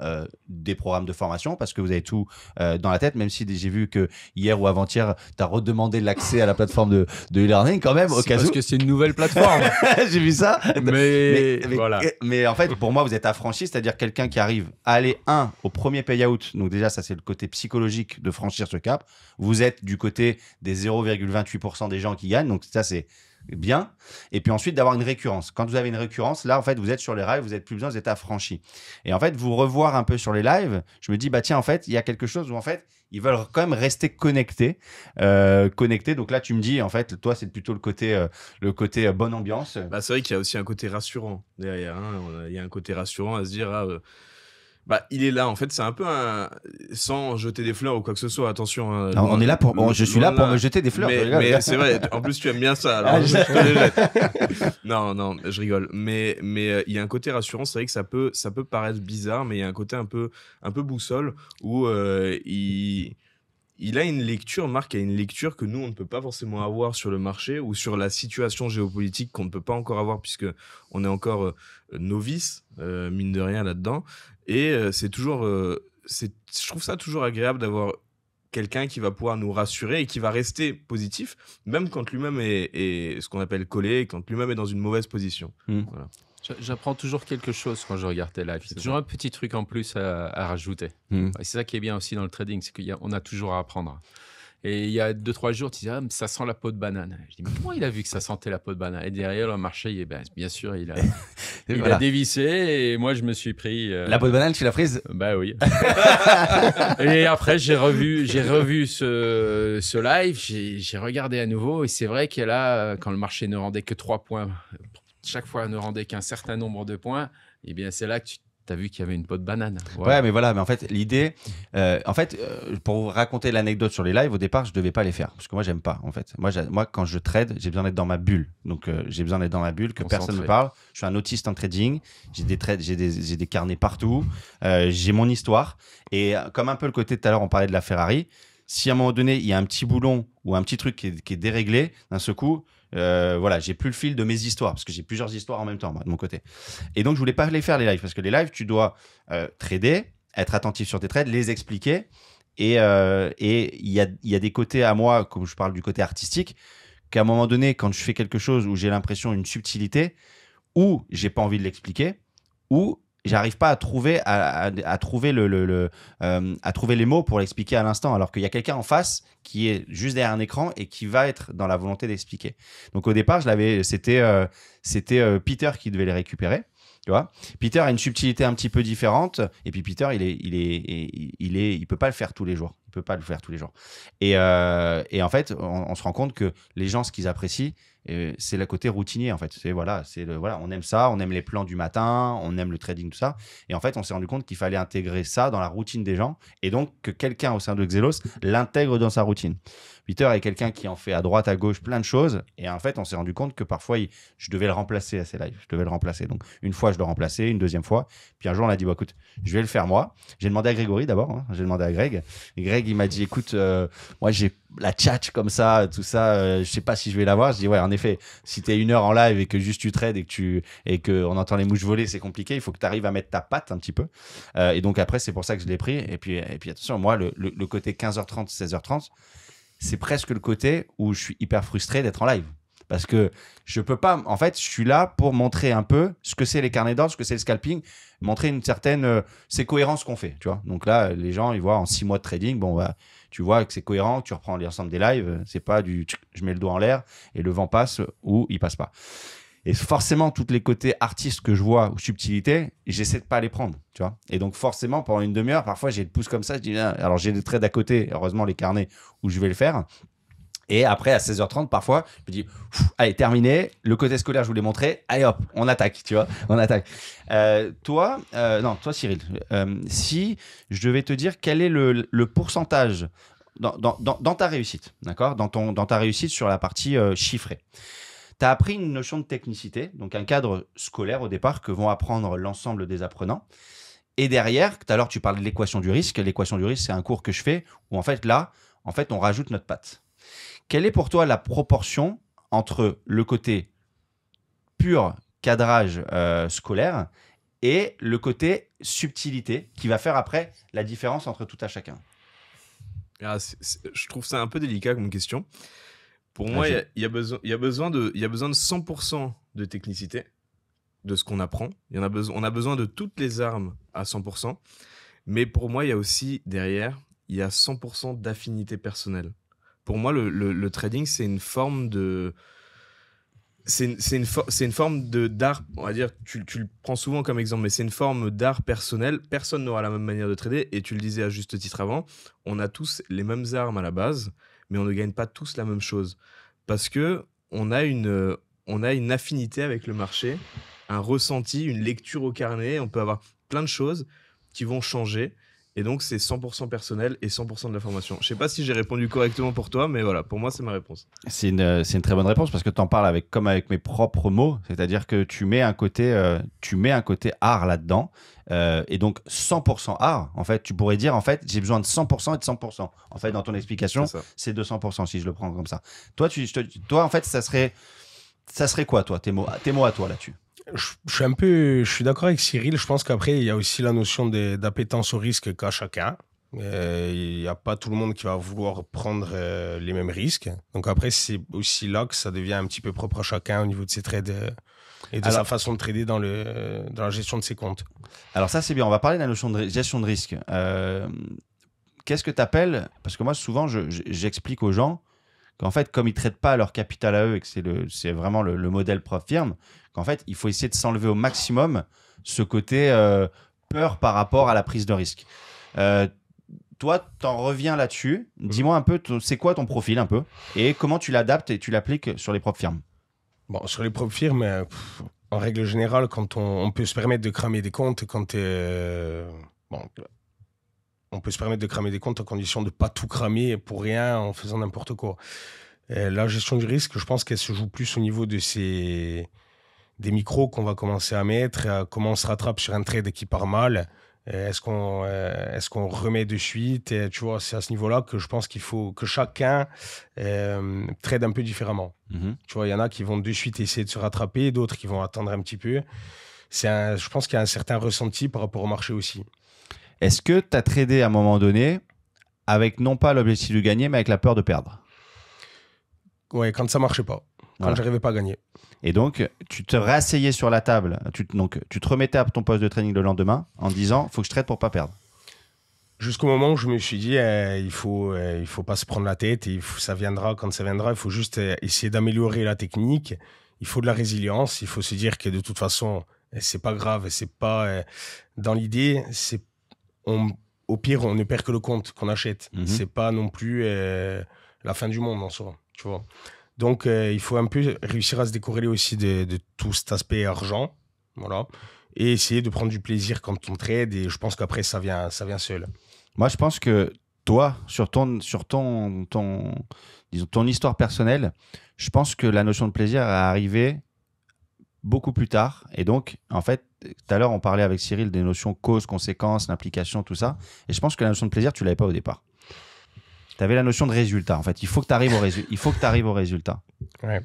des programmes de formation parce que vous avez tout dans la tête, même si j'ai vu que hier ou avant-hier, tu as redemandé l'accès à la plateforme de e-learning quand même, au cas où. Parce que c'est une nouvelle plateforme. J'ai vu ça. Mais voilà. Mais en fait, pour moi, vous êtes affranchi, c'est-à-dire quelqu'un qui arrive à aller, au premier payout, donc déjà, ça c'est le côté psychologique de franchir ce cap. Vous êtes du côté des 0,28% des gens qui gagnent, donc ça c'est bien. Et puis ensuite d'avoir une récurrence. Quand vous avez une récurrence, là en fait vous êtes sur les lives, vous n'êtes plus besoin, vous êtes affranchi. Et en fait vous revoir un peu sur les lives, je me dis bah tiens en fait il y a quelque chose où en fait ils veulent quand même rester connectés. Donc là tu me dis en fait toi c'est plutôt le côté bonne ambiance. Bah, c'est vrai qu'il y a aussi un côté rassurant derrière. Hein. Il y a un côté rassurant à se dire il est là. En fait, c'est un peu sans jeter des fleurs ou quoi que ce soit. Attention. Hein, on est là pour. Je suis là pour me jeter des fleurs. Mais c'est vrai. En plus, tu aimes bien ça. Alors, je te les jette. Non, je rigole. Mais il y a un côté rassurant. C'est vrai que ça peut paraître bizarre, mais il y a un côté un peu boussole où il a une lecture. Marc a une lecture que nous on ne peut pas forcément avoir sur le marché ou sur la situation géopolitique qu'on ne peut pas encore avoir puisque on est encore novice, mine de rien là-dedans. Et c'est toujours, je trouve ça toujours agréable d'avoir quelqu'un qui va pouvoir nous rassurer et qui va rester positif, même quand lui-même est ce qu'on appelle collé, quand lui-même est dans une mauvaise position. Voilà. J'apprends toujours quelque chose quand je regarde tes lives. C'est toujours un petit truc en plus à rajouter. Et c'est ça qui est bien aussi dans le trading, c'est qu'on a toujours à apprendre. Et il y a 2-3 jours, tu dis ça sent la peau de banane. Je dis mais comment il a vu que ça sentait la peau de banane? Et derrière le marché, bien sûr, il a dévissé et moi je me suis pris la peau de banane, tu l'as prise? Bah oui. Et après j'ai revu ce live, j'ai regardé à nouveau et c'est vrai que là, quand le marché ne rendait que 3 points, chaque fois ne rendait qu'un certain nombre de points, et bien c'est là que tu as vu qu'il y avait une peau de banane. Voilà. Ouais, mais voilà, mais en fait, l'idée, pour vous raconter l'anecdote sur les lives, au départ, je devais pas les faire parce que moi, j'aime pas. En fait, moi, quand je trade, j'ai besoin d'être dans ma bulle. Donc, j'ai besoin d'être dans ma bulle, que personne ne me parle. Je suis un autiste en trading. J'ai des trades, j'ai des carnets partout. J'ai mon histoire. Et comme un peu le côté tout à l'heure, on parlait de la Ferrari. Si à un moment donné, il y a un petit boulon ou un petit truc qui est déréglé, d'un seul coup, j'ai plus le fil de mes histoires parce que j'ai plusieurs histoires en même temps moi, de mon côté. Et donc je voulais pas les faire les lives parce que les lives tu dois trader, être attentif sur tes trades, les expliquer et il y a des côtés à moi, comme je parle du côté artistique, qu'à un moment donné quand je fais quelque chose où j'ai l'impression une subtilité ou j'ai pas envie de l'expliquer ou j'arrive pas à trouver, à trouver à trouver les mots pour l'expliquer à l'instant, alors qu'il y a quelqu'un en face qui est juste derrière un écran et qui va être dans la volonté d'expliquer. Donc au départ, c'était Peter qui devait les récupérer. Tu vois, Peter a une subtilité un petit peu différente, et puis Peter, il peut pas le faire tous les jours. Il peut pas le faire tous les jours. Et en fait, on se rend compte que les gens, ce qu'ils apprécient, c'est le côté routinier en fait. Voilà, on aime ça, on aime les plans du matin, on aime le trading, tout ça. Et en fait, on s'est rendu compte qu'il fallait intégrer ça dans la routine des gens, et donc que quelqu'un au sein de Xelos l'intègre dans sa routine. Peter est quelqu'un qui en fait à droite, à gauche, plein de choses. Et en fait, on s'est rendu compte que parfois, je devais le remplacer à ses lives. Je devais le remplacer. Donc, une fois, je le remplaçais, une deuxième fois. Puis un jour, on a dit, bah, écoute, je vais le faire moi. J'ai demandé à Grégory d'abord. Hein. J'ai demandé à Greg. Et Greg, il m'a dit, écoute, moi, j'ai la tchatch comme ça, tout ça. Je sais pas si je vais l'avoir. Je dis, ouais, en effet, si tu es 1 heure en live et que juste tu trades et qu'on entend les mouches voler, c'est compliqué. Il faut que tu arrives à mettre ta patte un petit peu. Et donc, après, c'est pour ça que je l'ai pris. Et puis attention, moi, le côté 15h30, 16h30, c'est presque le côté où je suis hyper frustré d'être en live. Parce que je peux pas... En fait, je suis là pour montrer un peu ce que c'est les carnets d'ordre, ce que c'est le scalping, montrer une certaine... c'est cohérent ce qu'on fait, tu vois. Donc là, les gens, ils voient en 6 mois de trading, bon, bah, tu vois que c'est cohérent, tu reprends l'ensemble des lives, c'est pas du... Je mets le doigt en l'air et le vent passe ou il passe pas. Et forcément, tous les côtés artistes que je vois ou subtilités, j'essaie de pas les prendre, tu vois. Et donc, forcément, pendant une demi-heure, parfois, j'ai le pouce comme ça. Je dis, ah. Alors, j'ai des trades à côté, heureusement, les carnets où je vais le faire. Et après, à 16h30, parfois, je me dis, allez, terminé. Le côté scolaire, je vous l'ai montré. Allez, hop, on attaque, tu vois. On attaque. Toi, Cyril, si je devais te dire quel est le pourcentage dans ta réussite, d'accord, dans ta réussite sur la partie chiffrée. Tu as appris une notion de technicité, donc un cadre scolaire au départ que vont apprendre l'ensemble des apprenants. Et derrière, tout à l'heure, tu parlais de l'équation du risque. L'équation du risque, c'est un cours que je fais où en fait, on rajoute notre patte. Quelle est pour toi la proportion entre le côté pur cadrage scolaire et le côté subtilité qui va faire après la différence entre tout à chacun? Je trouve ça un peu délicat comme question. Pour moi, il y a besoin de 100% de technicité, de ce qu'on apprend. On a besoin de toutes les armes à 100%. Mais pour moi, il y a aussi, derrière, il y a 100% d'affinité personnelle. Pour moi, le trading, c'est une forme de... C'est une forme d'art, on va dire, tu le prends souvent comme exemple, mais c'est une forme d'art personnel. Personne n'aura la même manière de trader. Et tu le disais à juste titre avant, on a tous les mêmes armes à la base, mais on ne gagne pas tous la même chose. Parce qu'on a une affinité avec le marché, un ressenti, une lecture au carnet. On peut avoir plein de choses qui vont changer. Et donc, c'est 100% personnel et 100% de la formation. Je ne sais pas si j'ai répondu correctement pour toi, mais voilà, pour moi, c'est ma réponse. C'est une très bonne réponse parce que tu en parles comme avec mes propres mots. C'est-à-dire que tu mets un côté art là-dedans. Et donc, 100% art, en fait, tu pourrais dire, en fait, j'ai besoin de 100% et de 100%. En fait, dans ton explication, c'est 200% si je le prends comme ça. Toi, en fait, ça serait quoi, toi, tes mots à toi là-dessus? Je suis d'accord avec Cyril. Je pense qu'après, il y a aussi la notion d'appétence au risque qu'a chacun. Il n'y a pas tout le monde qui va vouloir prendre les mêmes risques. Donc après, c'est aussi là que ça devient un petit peu propre à chacun au niveau de ses trades et de sa façon de trader dans la gestion de ses comptes. Alors ça, c'est bien. On va parler de la notion de gestion de risque. Qu'est-ce que tu appelles? Parce que moi, souvent, j'explique aux gens qu'en fait, comme ils ne traitent pas leur capital à eux et que c'est vraiment le modèle propre firme, qu'en fait, il faut essayer de s'enlever au maximum ce côté peur par rapport à la prise de risque. Toi, tu en reviens là-dessus. Dis-moi un peu, c'est quoi ton profil un peu et comment tu l'adaptes et tu l'appliques sur les propres firmes? Bon, sur les propres firmes, en règle générale, quand on peut se permettre de cramer des comptes, on peut se permettre de cramer des comptes à condition de ne pas tout cramer pour rien en faisant n'importe quoi. La gestion du risque, je pense qu'elle se joue plus au niveau des micros qu'on va commencer à mettre, comment on se rattrape sur un trade qui part mal, est-ce qu'on remet de suite, et, tu vois, c'est à ce niveau-là que je pense qu'il faut que chacun trade un peu différemment. Tu vois, il y en a qui vont de suite essayer de se rattraper, d'autres qui vont attendre un petit peu. Je pense qu'il y a un certain ressenti par rapport au marché aussi. Est-ce que tu as tradé à un moment donné avec non pas l'objectif de gagner, mais avec la peur de perdre? Ouais, quand ça marchait pas. quand j'arrivais pas à gagner. Et donc, tu te réasseyais sur la table, tu te remettais à ton poste de trading le lendemain en disant « faut que je trade pour pas perdre ». Jusqu'au moment où je me suis dit, il faut pas se prendre la tête, ça viendra quand ça viendra, il faut juste essayer d'améliorer la technique, il faut de la résilience, il faut se dire que de toute façon, c'est pas grave, c'est pas dans l'idée, au pire, on ne perd que le compte qu'on achète. C'est pas non plus la fin du monde en soi, tu vois. Donc, il faut un peu réussir à se décorréler aussi de tout cet aspect argent, voilà, et essayer de prendre du plaisir quand on trade, et je pense qu'après, ça vient seul. Moi, je pense que toi, sur ton histoire personnelle, je pense que la notion de plaisir est arrivée beaucoup plus tard. Et donc, en fait, tout à l'heure, on parlait avec Cyril des notions cause, conséquence, l'implication, tout ça. Et je pense que la notion de plaisir, tu ne l'avais pas au départ. Tu avais la notion de résultat. En fait, il faut que tu arrives au résultat. Ouais.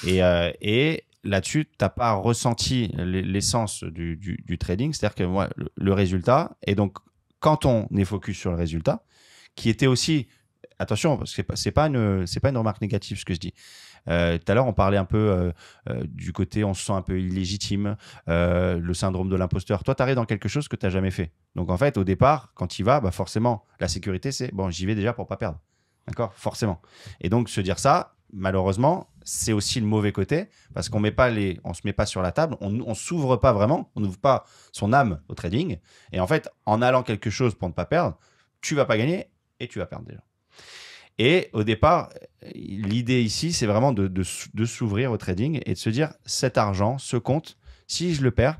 Et là-dessus, tu n'as pas ressenti l'essence du trading. C'est-à-dire que moi, le résultat, et donc, quand on est focus sur le résultat, qui était aussi, attention, parce que c'est pas une remarque négative ce que je dis. Tout à l'heure, on parlait un peu du côté, on se sent un peu illégitime, le syndrome de l'imposteur. Toi, tu arrives dans quelque chose que tu n'as jamais fait. Donc, en fait, au départ, quand tu y vas, forcément, la sécurité, c'est bon, j'y vais déjà pour pas perdre. D'accord ? Forcément. Et donc, se dire ça, malheureusement, c'est aussi le mauvais côté parce qu'on se met pas sur la table, on s'ouvre pas vraiment, on n'ouvre pas son âme au trading. Et en fait, en allant quelque chose pour ne pas perdre, tu vas pas gagner et tu vas perdre déjà. Et au départ, l'idée ici, c'est vraiment de s'ouvrir au trading et de se dire cet argent, ce compte, si je le perds,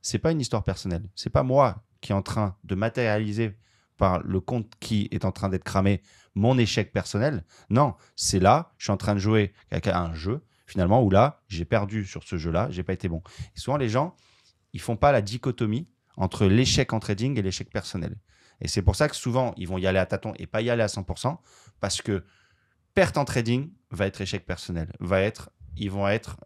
c'est pas une histoire personnelle. C'est pas moi qui est en train de matérialiser par le compte qui est en train d'être cramé mon échec personnel. Non, c'est là, je suis en train de jouer à un jeu, finalement, où là, j'ai perdu sur ce jeu-là, j'ai pas été bon. Et souvent, les gens, ils font pas la dichotomie entre l'échec en trading et l'échec personnel. Et c'est pour ça que souvent, ils vont y aller à tâtons et pas y aller à 100%, parce que perte en trading va être échec personnel, ils vont être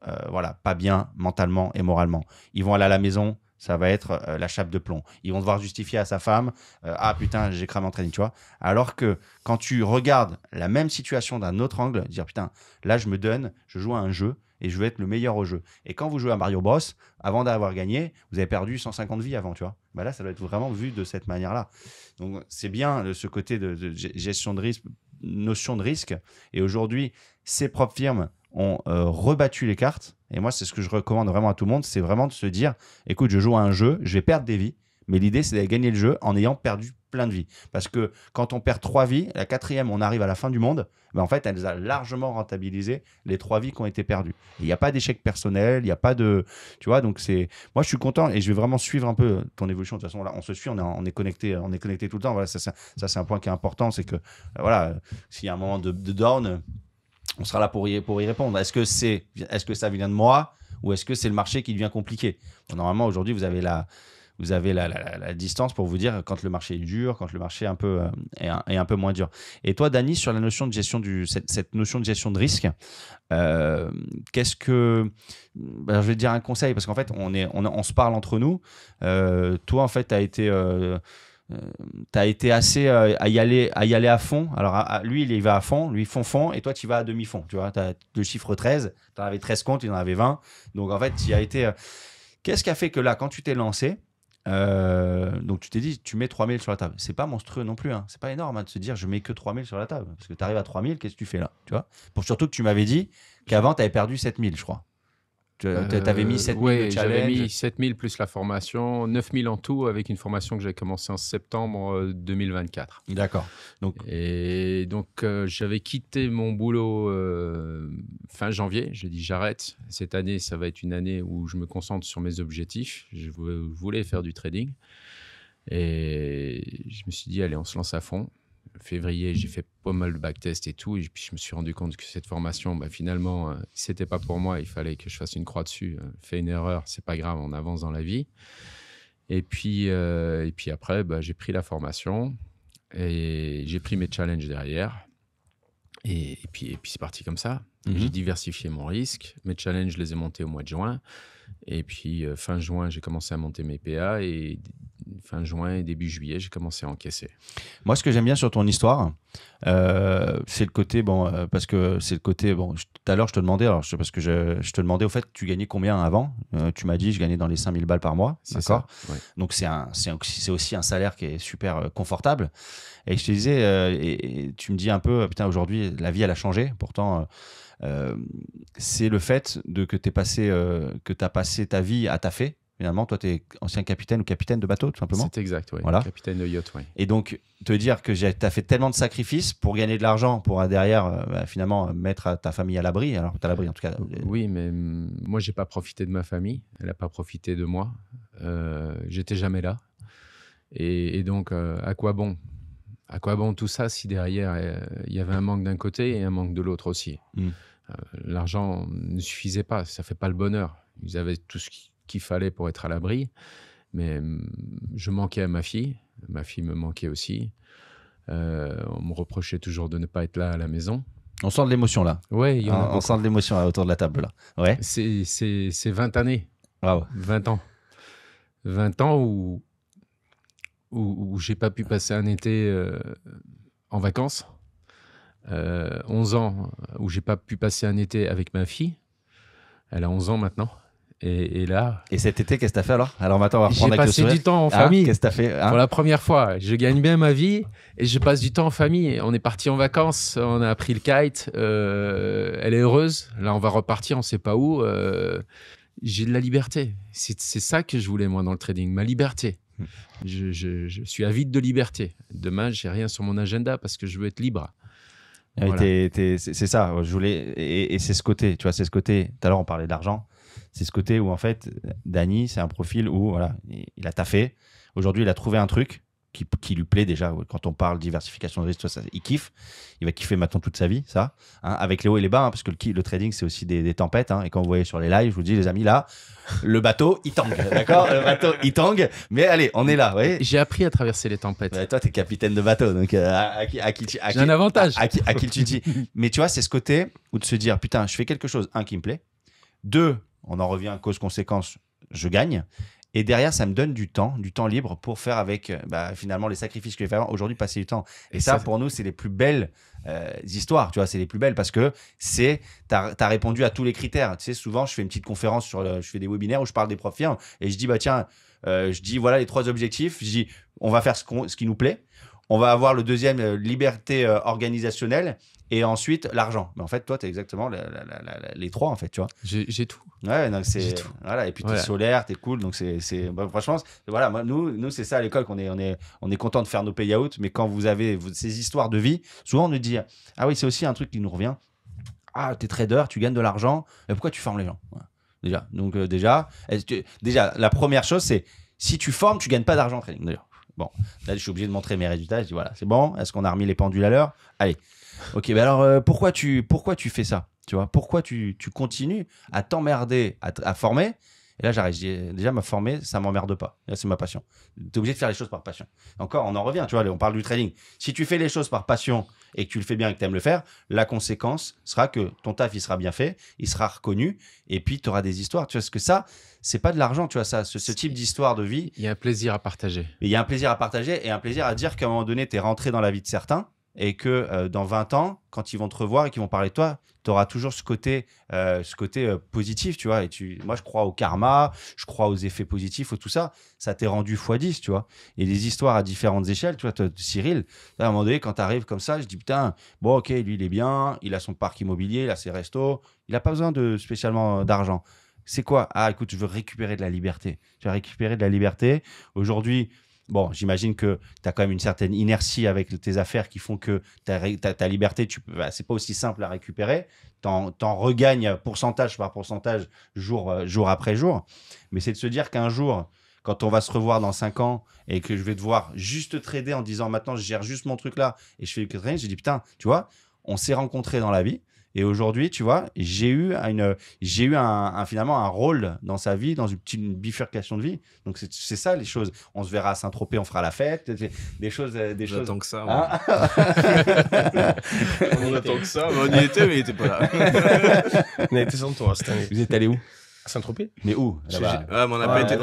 pas bien mentalement et moralement. Ils vont aller à la maison, ça va être la chape de plomb. Ils vont devoir justifier à sa femme ah putain, j'ai cramé en trading, tu vois. Alors que quand tu regardes la même situation d'un autre angle, dire putain, là je me donne, je joue à un jeu et je veux être le meilleur au jeu. Et quand vous jouez à Mario Bros, avant d'avoir gagné, vous avez perdu 150 vies avant, tu vois. Là, ça doit être vraiment vu de cette manière-là. Donc, c'est bien ce côté de gestion de risque, notion de risque. Et aujourd'hui, ces propres firmes ont rebattu les cartes. Et moi, c'est ce que je recommande vraiment à tout le monde, c'est vraiment de se dire, écoute, je joue à un jeu, je vais perdre des vies, mais l'idée, c'est d'aller gagner le jeu en ayant perdu plein de vies. Parce que quand on perd 3 vies, la 4e, on arrive à la fin du monde, en fait, elle a largement rentabilisé les 3 vies qui ont été perdues. Il n'y a pas d'échec personnel, il n'y a pas de... Tu vois, donc c'est... Moi, je suis content et je vais vraiment suivre un peu ton évolution. De toute façon, là, on se suit, on est connecté tout le temps. Voilà, ça, c'est un point qui est important, c'est que, s'il y a un moment de down, on sera là pour y répondre. Est-ce que ça vient de moi ou est-ce que c'est le marché qui devient compliqué ? Normalement, aujourd'hui, vous avez la distance pour vous dire quand le marché est dur, quand le marché est un peu moins dur. Et toi, Dany, sur la notion de gestion cette notion de gestion de risque, qu'est-ce que... je vais te dire un conseil, parce qu'en fait, on se parle entre nous. Toi, en fait, tu as été assez à y aller à fond. Alors, lui, il y va à fond, lui, fond, et toi, tu y vas à demi-fond. Tu vois, tu as le chiffre 13, tu en avais 13 comptes, il en avait 20. Donc, en fait, tu y as été... Qu'est-ce qui a fait que là, quand tu t'es lancé, donc tu t'es dit, tu mets 3000 sur la table. C'est pas monstrueux non plus, hein. C'est pas énorme de se dire, je mets que 3000 sur la table. Parce que tu arrives à 3000, qu'est-ce que tu fais là, tu vois ? Surtout que tu m'avais dit qu'avant, tu avais perdu 7000, je crois. Tu avais mis 7000 ouais, de challenge. J'avais mis 7000 plus la formation, 9000 en tout avec une formation que j'ai commencée en septembre 2024. D'accord. Et donc, j'avais quitté mon boulot fin janvier. J'ai dit, j'arrête. Cette année, ça va être une année où je me concentre sur mes objectifs. Je voulais faire du trading. Et je me suis dit, allez, on se lance à fond. Février, j'ai fait pas mal de backtest et tout. Et puis, je me suis rendu compte que cette formation, finalement, c'était pas pour moi. Il fallait que je fasse une croix dessus. Fais une erreur, c'est pas grave, on avance dans la vie. Et puis après, j'ai pris la formation et j'ai pris mes challenges derrière. Et puis c'est parti comme ça. J'ai diversifié mon risque. Mes challenges, je les ai montés au mois de juin. Et puis, fin juin, j'ai commencé à monter mes PA. Et fin juin et début juillet, j'ai commencé à encaisser. Moi, ce que j'aime bien sur ton histoire, c'est le côté, parce que c'est le côté, tout à l'heure, je te demandais, parce que je te demandais, au fait, tu gagnais combien avant? Tu m'as dit, je gagnais dans les 5 000 balles par mois, C'est d'accord? ça, ouais. Donc, c'est aussi un salaire qui est super confortable. Et je te disais, et tu me dis un peu, putain, aujourd'hui, la vie, elle a changé. Pourtant, c'est le fait que tu as passé ta vie à taffer. Finalement, toi, tu es ancien capitaine ou capitaine de bateau, tout simplement. C'est exact, oui. Voilà. Capitaine de yacht, oui. Et donc, te dire que tu as fait tellement de sacrifices pour gagner de l'argent, pour derrière, finalement, mettre ta famille à l'abri. Alors, tu es à l'abri, en tout cas. Oui, mais moi, j'ai pas profité de ma famille. Elle n'a pas profité de moi. J'étais jamais là. Et donc, à quoi bon? À quoi bon tout ça si derrière, il y avait un manque d'un côté et un manque de l'autre aussi? L'argent ne suffisait pas. Ça fait pas le bonheur. Ils avaient tout ce qu'il fallait pour être à l'abri. Mais je manquais à ma fille. Ma fille me manquait aussi. On me reprochait toujours de ne pas être là à la maison. On sent de l'émotion, là. Oui, il y en a On sent de l'émotion là, autour de la table, là. Ouais. C'est 20 années. Wow. 20 ans. 20 ans où j'ai pas pu passer un été en vacances. 11 ans où j'ai pas pu passer un été avec ma fille. Elle a 11 ans maintenant. Et là... Et cet été, qu'est-ce que tu as fait alors? Alors maintenant, on va reprendre j'ai avec le passé sourire. du temps en famille. Qu'est-ce que tu as fait Pour la première fois. Je gagne bien ma vie et je passe du temps en famille. On est parti en vacances, on a pris le kite. Elle est heureuse. Là, on va repartir, on sait pas où. J'ai de la liberté. C'est ça que je voulais, moi, dans le trading. Ma liberté. Je suis avide de liberté. Demain, j'ai rien sur mon agenda parce que je veux être libre. Voilà. C'est ça. Je voulais, et c'est ce côté, tu vois, c'est ce côté. Tout à l'heure, on parlait d'argent. C'est ce côté où, en fait, Dany, c'est un profil où, voilà, il a taffé. Aujourd'hui, il a trouvé un truc qui lui plaît déjà. Quand on parle diversification de risque, ça, il kiffe. Il va kiffer maintenant toute sa vie, ça. Hein, avec les hauts et les bas, parce que le trading, c'est aussi des tempêtes. Hein, et quand vous voyez sur les lives, je vous dis, les amis, là, le bateau, il tangue. D'accord? Le bateau, il tangue. Mais allez, on est là. Ouais. J'ai appris à traverser les tempêtes. Ouais, toi, tu es capitaine de bateau. Donc, j'ai un avantage. À qui tu dis. Mais tu vois, c'est ce côté où de se dire, putain, je fais quelque chose, qui me plaît. 2, on en revient cause-conséquence, je gagne. Et derrière, ça me donne du temps libre pour faire avec finalement les sacrifices que je vais faire aujourd'hui, passer du temps. Et ça, pour nous, c'est les plus belles histoires. Tu vois, c'est les plus belles parce que tu as répondu à tous les critères. Tu sais, souvent, je fais une petite conférence je fais des webinaires où je parle des profs firmes et je dis, je dis, voilà les 3 objectifs. Je dis, on va faire ce qui nous plaît. On va avoir le deuxième, liberté organisationnelle. Et ensuite, l'argent. Mais en fait, toi, tu as exactement les 3, en fait, tu vois. J'ai tout. Ouais, donc J'ai tout. Voilà, et puis tu es solaire, tu es cool. Donc, franchement, voilà, nous c'est ça à l'école qu'on est content de faire nos payouts. Mais quand vous avez ces histoires de vie, souvent on nous dit, ah oui, c'est aussi un truc qui nous revient. Ah, tu es trader, tu gagnes de l'argent. Mais pourquoi tu formes les gens? Voilà. Déjà. Donc, déjà, la première chose, c'est si tu formes, tu gagnes pas d'argent en trading. D'ailleurs. Bon, là, je suis obligé de montrer mes résultats. Je dis, voilà, c'est bon. Est-ce qu'on a remis les pendules à l'heure? Allez. Ok, mais alors pourquoi tu fais ça? Tu vois, pourquoi tu continues à t'emmerder à former? Et là, j'arrête. Déjà, ma former, ça m'emmerde pas. Là, c'est ma passion. Tu es obligé de faire les choses par passion. Encore, on en revient. Tu vois, on parle du trading. Si tu fais les choses par passion et que tu le fais bien et que tu aimes le faire, la conséquence sera que ton taf, il sera bien fait, il sera reconnu et puis tu auras des histoires. Tu vois, parce que ça, c'est pas de l'argent. Tu vois, ça, ce type d'histoire de vie. Il y a un plaisir à partager. Il y a un plaisir à partager et un plaisir à dire qu'à un moment donné, tu es rentré dans la vie de certains. Et que dans 20 ans, quand ils vont te revoir et qu'ils vont parler de toi, tu auras toujours ce côté positif, tu vois. Et moi, je crois au karma, je crois aux effets positifs, tout ça. Ça t'est rendu x10, tu vois. Et des histoires à différentes échelles, tu vois. Cyril, à un moment donné, quand tu arrives comme ça, je dis, putain, bon, ok, lui, il est bien, il a son parc immobilier, il a ses restos, il n'a pas besoin spécialement d'argent. C'est quoi? Ah, écoute, je veux récupérer de la liberté. Je veux récupérer de la liberté. Aujourd'hui, bon, j'imagine que tu as quand même une certaine inertie avec tes affaires qui font que ta liberté, c'est pas aussi simple à récupérer. T'en regagnes pourcentage par pourcentage, jour après jour. Mais c'est de se dire qu'un jour, quand on va se revoir dans 5 ans et que je vais devoir juste trader en disant maintenant, je gère juste mon truc là et je fais du trading, j'ai dit putain, tu vois, on s'est rencontrés dans la vie. Et aujourd'hui, tu vois, j'ai eu finalement un rôle dans sa vie, dans une petite bifurcation de vie. Donc, c'est ça les choses. On se verra à Saint-Tropez, on fera la fête. Des choses. J'attends que ça. Hein on attend que ça. On y était, mais il n'était pas là. On a été sans toi cette année. Vous êtes allé où? À Saint-Tropez. Mais où là-bas? Ouais, mais on n'a Ouais, pas été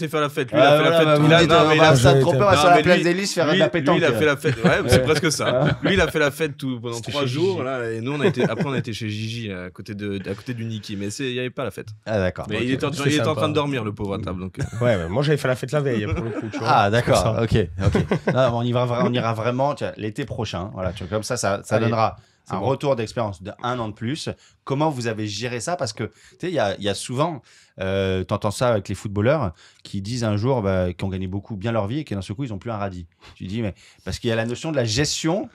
faire la fête. Lui, Ouais, il a fait la voilà, fête. vous Il a- dites, non, mais on il va a- à Saint-Tropez, on va sur Non, la mais place lui- des Lys faire de lui, la pétanque. il a fait la fête. Ouais, c'est presque ça. Ah. Lui, il a fait la fête pendant C'était 3 chez jours. Gigi. Là, et nous, après, on a été chez Gigi, à côté du Niki. Mais il n'y avait pas la fête. Ah, d'accord. Mais Ok. il était en C'est train sympa. de dormir, le pauvre à table. Donc, Ouais, mais moi j'avais fait la fête la veille pour le coup. Tu vois. Ah, C'est pour d'accord. ça. Ok. Non, on ira vraiment tu vois, l'été prochain. Voilà, tu vois, comme ça Allez, donnera c'est un bon. retour d'expérience d'1 an de plus. Comment vous avez géré ça? Parce que tu sais, il y a souvent, t'entends ça avec les footballeurs qui disent un jour qui ont gagné beaucoup bien leur vie et qui d'un seul coup ils ont plus un radis. Tu dis mais parce qu'il y a la notion de la gestion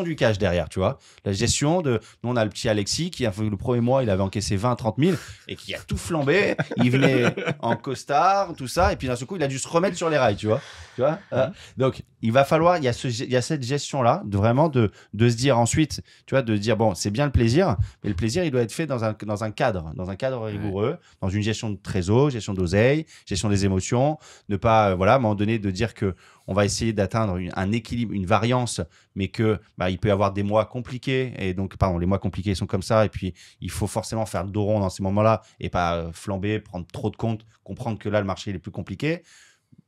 du cash derrière, tu vois. La gestion de, nous on a le petit Alexis qui a fait le premier mois, il avait encaissé 20-30 000 et qui a tout flambé. Il venait en costard, tout ça, et puis d'un seul coup il a dû se remettre sur les rails, tu vois. Donc il va falloir, il y a cette gestion là, de se dire ensuite, tu vois, de se dire bon c'est bien le plaisir, mais le plaisir il doit être fait dans un cadre rigoureux, dans une gestion de trésor, gestion d'oseille, gestion des émotions, ne pas à un moment donné de dire que on va essayer d'atteindre un équilibre, une variance, mais que il peut y avoir des mois compliqués, et donc les mois compliqués sont comme ça, et puis il faut forcément faire le dos rond dans ces moments-là et pas flamber, prendre trop de compte, comprendre que là le marché il est plus compliqué,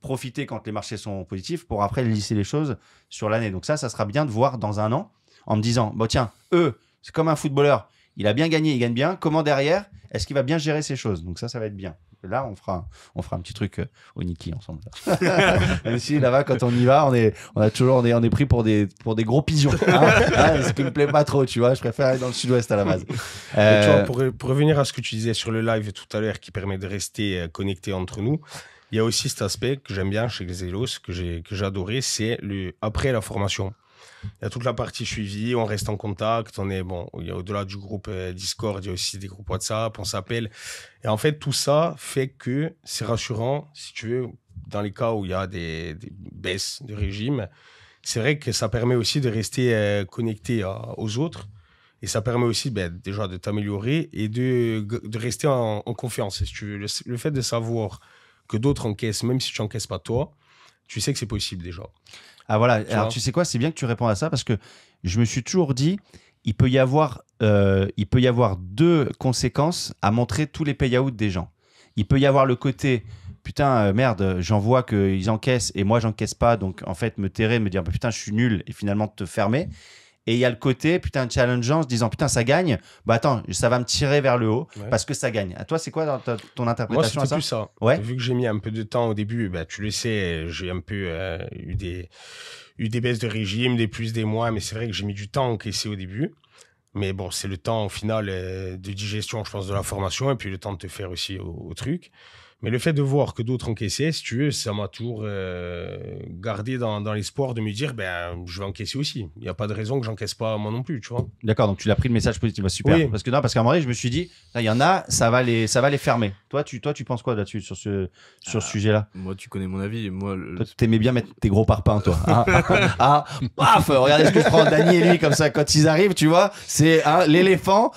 profiter quand les marchés sont positifs pour après lisser les choses sur l'année. Donc ça sera bien de voir dans 1 an en me disant tiens, c'est comme un footballeur, il a bien gagné, il gagne bien, comment derrière est-ce qu'il va bien gérer ces choses? Donc ça va être bien. Là, on fera un petit truc au Niki ensemble. Même si là-bas, quand on y va, on est pris pour des gros pigeons. Ce qui me plaît pas trop, tu vois. Je préfère aller dans le sud-ouest à la base. Et tu vois, pour revenir à ce que tu disais sur le live tout à l'heure, qui permet de rester connecté entre nous, il y a aussi cet aspect que j'aime bien chez les Elos, que j'ai adoré, c'est après la formation. Il y a toute la partie suivi, on reste en contact, il y a au-delà du groupe Discord, il y a aussi des groupes WhatsApp, on s'appelle. Et en fait, tout ça fait que c'est rassurant, si tu veux, dans les cas où il y a des baisses de régime. C'est vrai que ça permet aussi de rester connecté aux autres. Et ça permet aussi déjà de t'améliorer et de rester en confiance. Si tu veux. Le fait de savoir que d'autres encaissent, même si tu n'encaisses pas toi, tu sais que c'est possible déjà. Ah voilà, alors tu sais quoi, c'est bien que tu réponds à ça parce que je me suis toujours dit, il peut y avoir 2 conséquences à montrer tous les payouts des gens. Il peut y avoir le côté, putain, merde, j'en vois qu'ils encaissent et moi j'encaisse pas, donc en fait me terrer, me dire putain je suis nul et finalement te fermer. Et il y a le côté, putain, challengeant, se disant, putain, ça gagne. Attends, ça va me tirer vers le haut parce que ça gagne. À toi, c'est quoi ton interprétation Moi, à ça? plus ça. Ouais. Vu que j'ai mis un peu de temps au début, tu le sais, j'ai un peu eu des baisses de régime, des plus, des moins, mais c'est vrai que j'ai mis du temps à encaisser au début. Mais bon, c'est le temps, au final, de digestion, je pense, de la formation, et puis le temps de te faire aussi au truc. Mais le fait de voir que d'autres encaissaient, si tu veux, ça m'a toujours gardé dans l'espoir de me dire, je vais encaisser aussi. Il n'y a pas de raison que j'encaisse pas moi non plus, tu vois. D'accord, donc tu l'as pris le message positif, super. Oui. Parce qu'à un moment donné, je me suis dit, il y en a, ça va les fermer. Toi, tu penses quoi là-dessus, sur ce sujet-là? moi, tu connais mon avis. Moi, Toi, tu t'aimais bien mettre tes gros parpaings, toi. Paf, regardez ce que je prends, Dany et lui, comme ça, quand ils arrivent, tu vois, c'est l'éléphant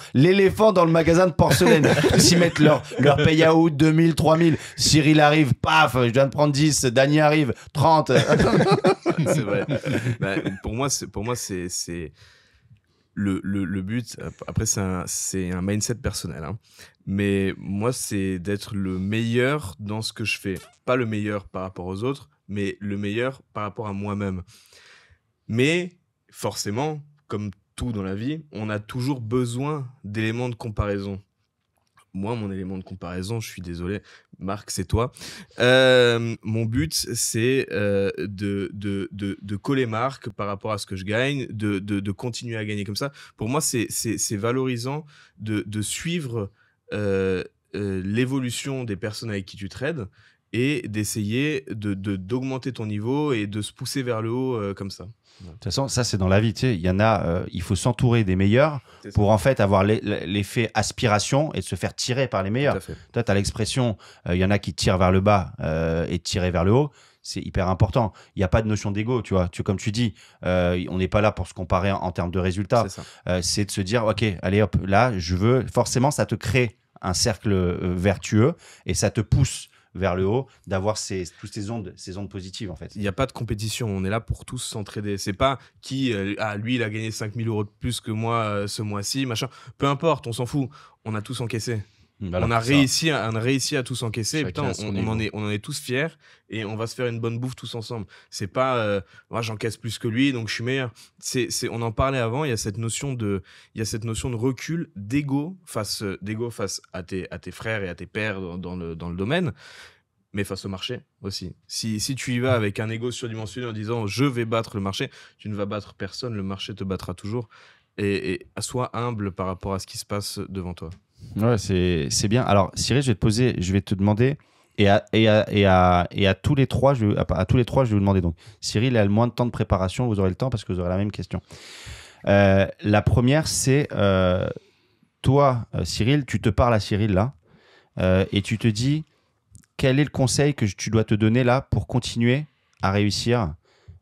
dans le magasin de porcelaine. S'ils mettent leur payout 2000, 3000, Cyril arrive, paf, je viens de prendre 10, Dany arrive, 30. c'est vrai. Pour moi, c'est le but. Après, c'est un mindset personnel. Hein. Mais moi, c'est d'être le meilleur dans ce que je fais. Pas le meilleur par rapport aux autres, mais le meilleur par rapport à moi-même. Mais forcément, comme tout dans la vie, on a toujours besoin d'éléments de comparaison. Moi, mon élément de comparaison, je suis désolé, Marc, c'est toi. Mon but, c'est de coller Marc par rapport à ce que je gagne, de continuer à gagner comme ça. Pour moi, c'est valorisant de suivre l'évolution des personnes avec qui tu trades et d'essayer d'augmenter ton niveau et de se pousser vers le haut comme ça. De toute façon, ça c'est dans la vie, tu sais, il y en a, il faut s'entourer des meilleurs pour en fait avoir l'effet aspiration et de se faire tirer par les meilleurs. Toi, tu as l'expression, il y en a qui tirent vers le bas et tirer vers le haut. C'est hyper important. Il n'y a pas de notion d'ego, tu vois. Comme tu dis, on n'est pas là pour se comparer en termes de résultats. C'est de se dire, ok, allez hop, là, je veux. Forcément, ça te crée un cercle vertueux et ça te pousse vers le haut, d'avoir toutes ces ondes positives en fait. Il n'y a pas de compétition, on est là pour tous s'entraider. C'est pas qui, lui il a gagné 5 000 € de plus que moi ce mois-ci, machin. Peu importe, on s'en fout, on a tous encaissé. Voilà, on a ça. réussi à tous encaisser. Et Chacun putain, à son on en est tous fiers et on va se faire une bonne bouffe tous ensemble. C'est pas moi j'encaisse plus que lui donc je suis meilleur. On en parlait avant. Il y a cette notion de recul, d'ego face à tes frères et à tes pairs dans le domaine. Mais face au marché aussi. Si tu y vas avec un ego surdimensionné en disant je vais battre le marché, tu ne vas battre personne, le marché te battra toujours. Et sois humble par rapport à ce qui se passe devant toi. Ouais, c'est bien. Alors, Cyril, je vais te demander, et à tous les trois, je vais vous demander. Donc, Cyril a le moins de temps de préparation, vous aurez le temps parce que vous aurez la même question. La première, c'est toi, Cyril, tu te parles à Cyril là, et tu te dis quel est le conseil que tu dois te donner là pour continuer à réussir.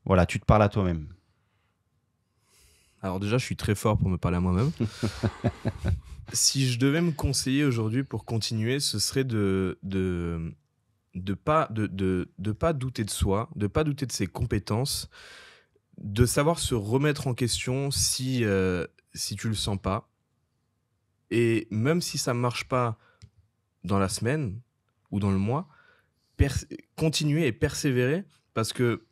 Voilà, tu te parles à toi-même. Alors déjà, je suis très fort pour me parler à moi-même. Si je devais me conseiller aujourd'hui pour continuer, ce serait de pas douter de soi, de pas douter de ses compétences, de savoir se remettre en question si tu le sens pas. Et même si ça marche pas dans la semaine ou dans le mois, continuer et persévérer parce que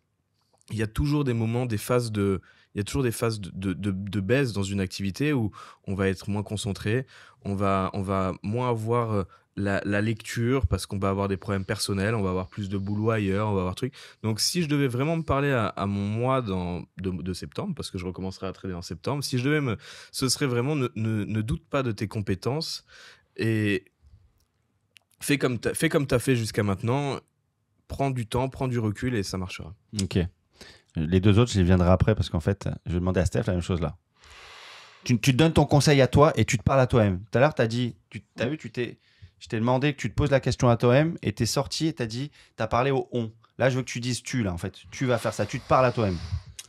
il y a toujours des moments, des phases de baisse dans une activité où on va être moins concentré, on va moins avoir la lecture parce qu'on va avoir des problèmes personnels, on va avoir plus de boulot ailleurs, on va avoir truc. Donc si je devais vraiment me parler à mon moi de septembre, parce que je recommencerai à trader en septembre, ce serait vraiment ne doute pas de tes compétences et fais comme t'as fait jusqu'à maintenant, prends du temps, prends du recul et ça marchera. Ok. Les deux autres, je les viendrai après parce qu'en fait, je vais demander à Steph la même chose là. Tu te donnes ton conseil à toi et tu te parles à toi-même. Tout à l'heure, tu as dit, je t'ai demandé que tu te poses la question à toi-même et tu es sorti et tu as parlé au on. Là, je veux que tu dises tu, là, en fait. Tu vas faire ça, tu te parles à toi-même.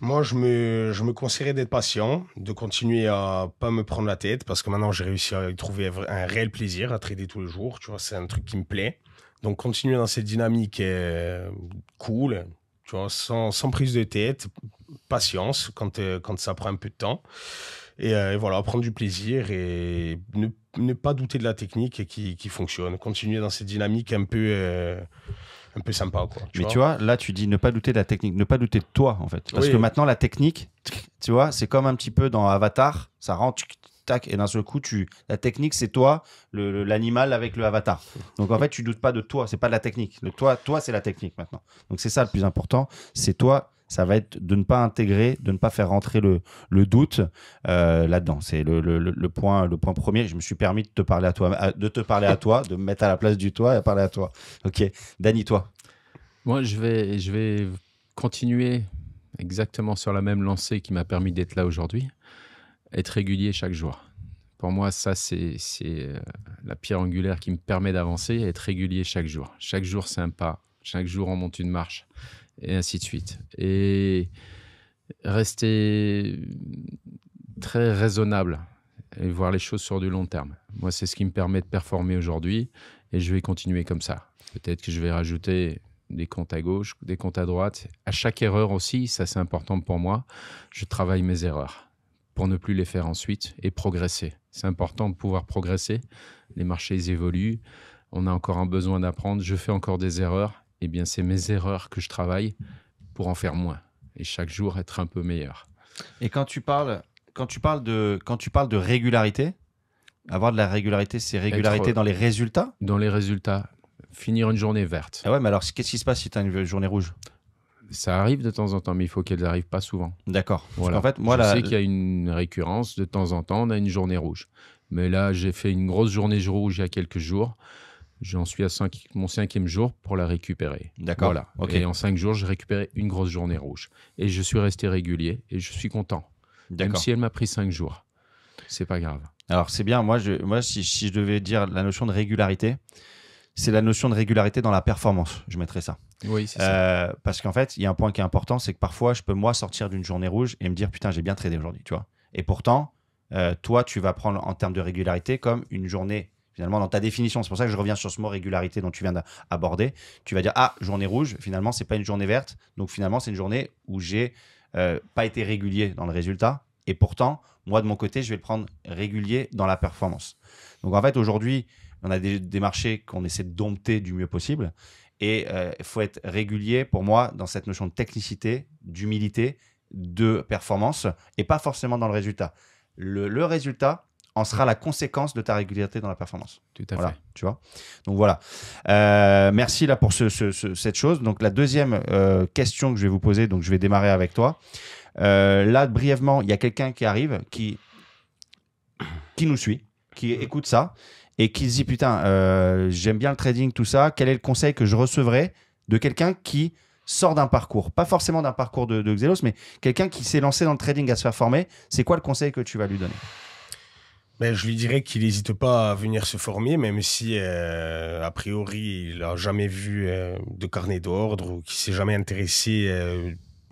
Moi, je me conseillerais d'être patient, de continuer à pas me prendre la tête parce que maintenant, j'ai réussi à y trouver un réel plaisir à trader tous les jours. Tu vois, c'est un truc qui me plaît. Donc, continuer dans cette dynamique cool, tu vois, sans prise de tête, patience quand ça prend un peu de temps. Et voilà, prendre du plaisir et ne pas douter de la technique qui fonctionne. Continuer dans cette dynamique un peu sympa, quoi. Tu vois, là, tu dis ne pas douter de la technique, ne pas douter de toi, en fait. Parce que maintenant, la technique, tu vois, c'est comme un petit peu dans Avatar, ça rentre, tac, et d'un seul coup, la technique, c'est toi, l'animal avec le avatar. Donc, en fait, tu doutes pas de toi, c'est pas de la technique. Toi, c'est la technique maintenant. Donc, c'est ça le plus important, c'est toi. Ça va être de ne pas intégrer, de ne pas faire rentrer le doute là-dedans. C'est le point premier. Je me suis permis de te parler à toi, de me mettre à la place du toi et à parler à toi. Ok, Dany, toi. Moi, je vais continuer exactement sur la même lancée qui m'a permis d'être là aujourd'hui. Être régulier chaque jour. Pour moi, ça, c'est la pierre angulaire qui me permet d'avancer. Être régulier chaque jour. Chaque jour, c'est un pas. Chaque jour, on monte une marche. Et ainsi de suite. Et rester très raisonnable et voir les choses sur du long terme. Moi, c'est ce qui me permet de performer aujourd'hui et je vais continuer comme ça. Peut-être que je vais rajouter des comptes à gauche, des comptes à droite. À chaque erreur aussi, ça c'est important pour moi, je travaille mes erreurs pour ne plus les faire ensuite et progresser. C'est important de pouvoir progresser. Les marchés ils évoluent, on a encore un besoin d'apprendre, je fais encore des erreurs. Eh bien, c'est mes erreurs que je travaille pour en faire moins et chaque jour être un peu meilleur. Et quand tu parles de régularité, avoir de la régularité, c'est régularité dans les résultats ? Dans les résultats, finir une journée verte. Ah ouais, mais alors qu'est-ce qui se passe si tu as une journée rouge ? Ça arrive de temps en temps, mais il faut qu'elles n'arrivent pas souvent. D'accord. Voilà. En fait, moi, je sais qu'il y a une récurrence, de temps en temps, on a une journée rouge. Mais là, j'ai fait une grosse journée rouge il y a quelques jours. J'en suis à mon 5e jour pour la récupérer. D'accord. Voilà. Okay. Et en 5 jours, j'ai récupéré une grosse journée rouge. Et je suis resté régulier et je suis content. D'accord. Même si elle m'a pris 5 jours. C'est pas grave. Alors, c'est bien. Moi, si je devais dire la notion de régularité, c'est la notion de régularité dans la performance. Je mettrais ça. Oui, c'est ça. Parce qu'en fait, il y a un point qui est important, c'est que parfois, je peux, moi, sortir d'une journée rouge et me dire, putain, j'ai bien tradé aujourd'hui, tu vois. Et pourtant, toi, tu vas prendre en termes de régularité comme une journée. Finalement, dans ta définition, c'est pour ça que je reviens sur ce mot régularité dont tu viens d'aborder. Tu vas dire, ah, journée rouge, finalement, c'est pas une journée verte. Donc, finalement, c'est une journée où j'ai pas été régulier dans le résultat. Et pourtant, moi, de mon côté, je vais le prendre régulier dans la performance. Donc, en fait, aujourd'hui, On a des marchés qu'on essaie de dompter du mieux possible. Et il faut être régulier, pour moi, dans cette notion de technicité, d'humilité, de performance, et pas forcément dans le résultat. Le résultat en sera la conséquence de ta régularité dans la performance. Tout à Voilà, fait. tu vois. Donc voilà. Merci là pour cette chose. Donc la deuxième question que je vais vous poser, donc je vais démarrer avec toi. Là, brièvement, il y a quelqu'un qui arrive, qui nous suit, qui écoute ça et qui se dit putain, j'aime bien le trading, tout ça. Quel est le conseil que je recevrais de quelqu'un qui sort d'un parcours, pas forcément d'un parcours de Xelos, mais quelqu'un qui s'est lancé dans le trading à se faire former? C'est quoi le conseil que tu vas lui donner? Ben, je lui dirais qu'il n'hésite pas à venir se former, même si, a priori, il n'a jamais vu de carnet d'ordre ou qu'il ne s'est jamais intéressé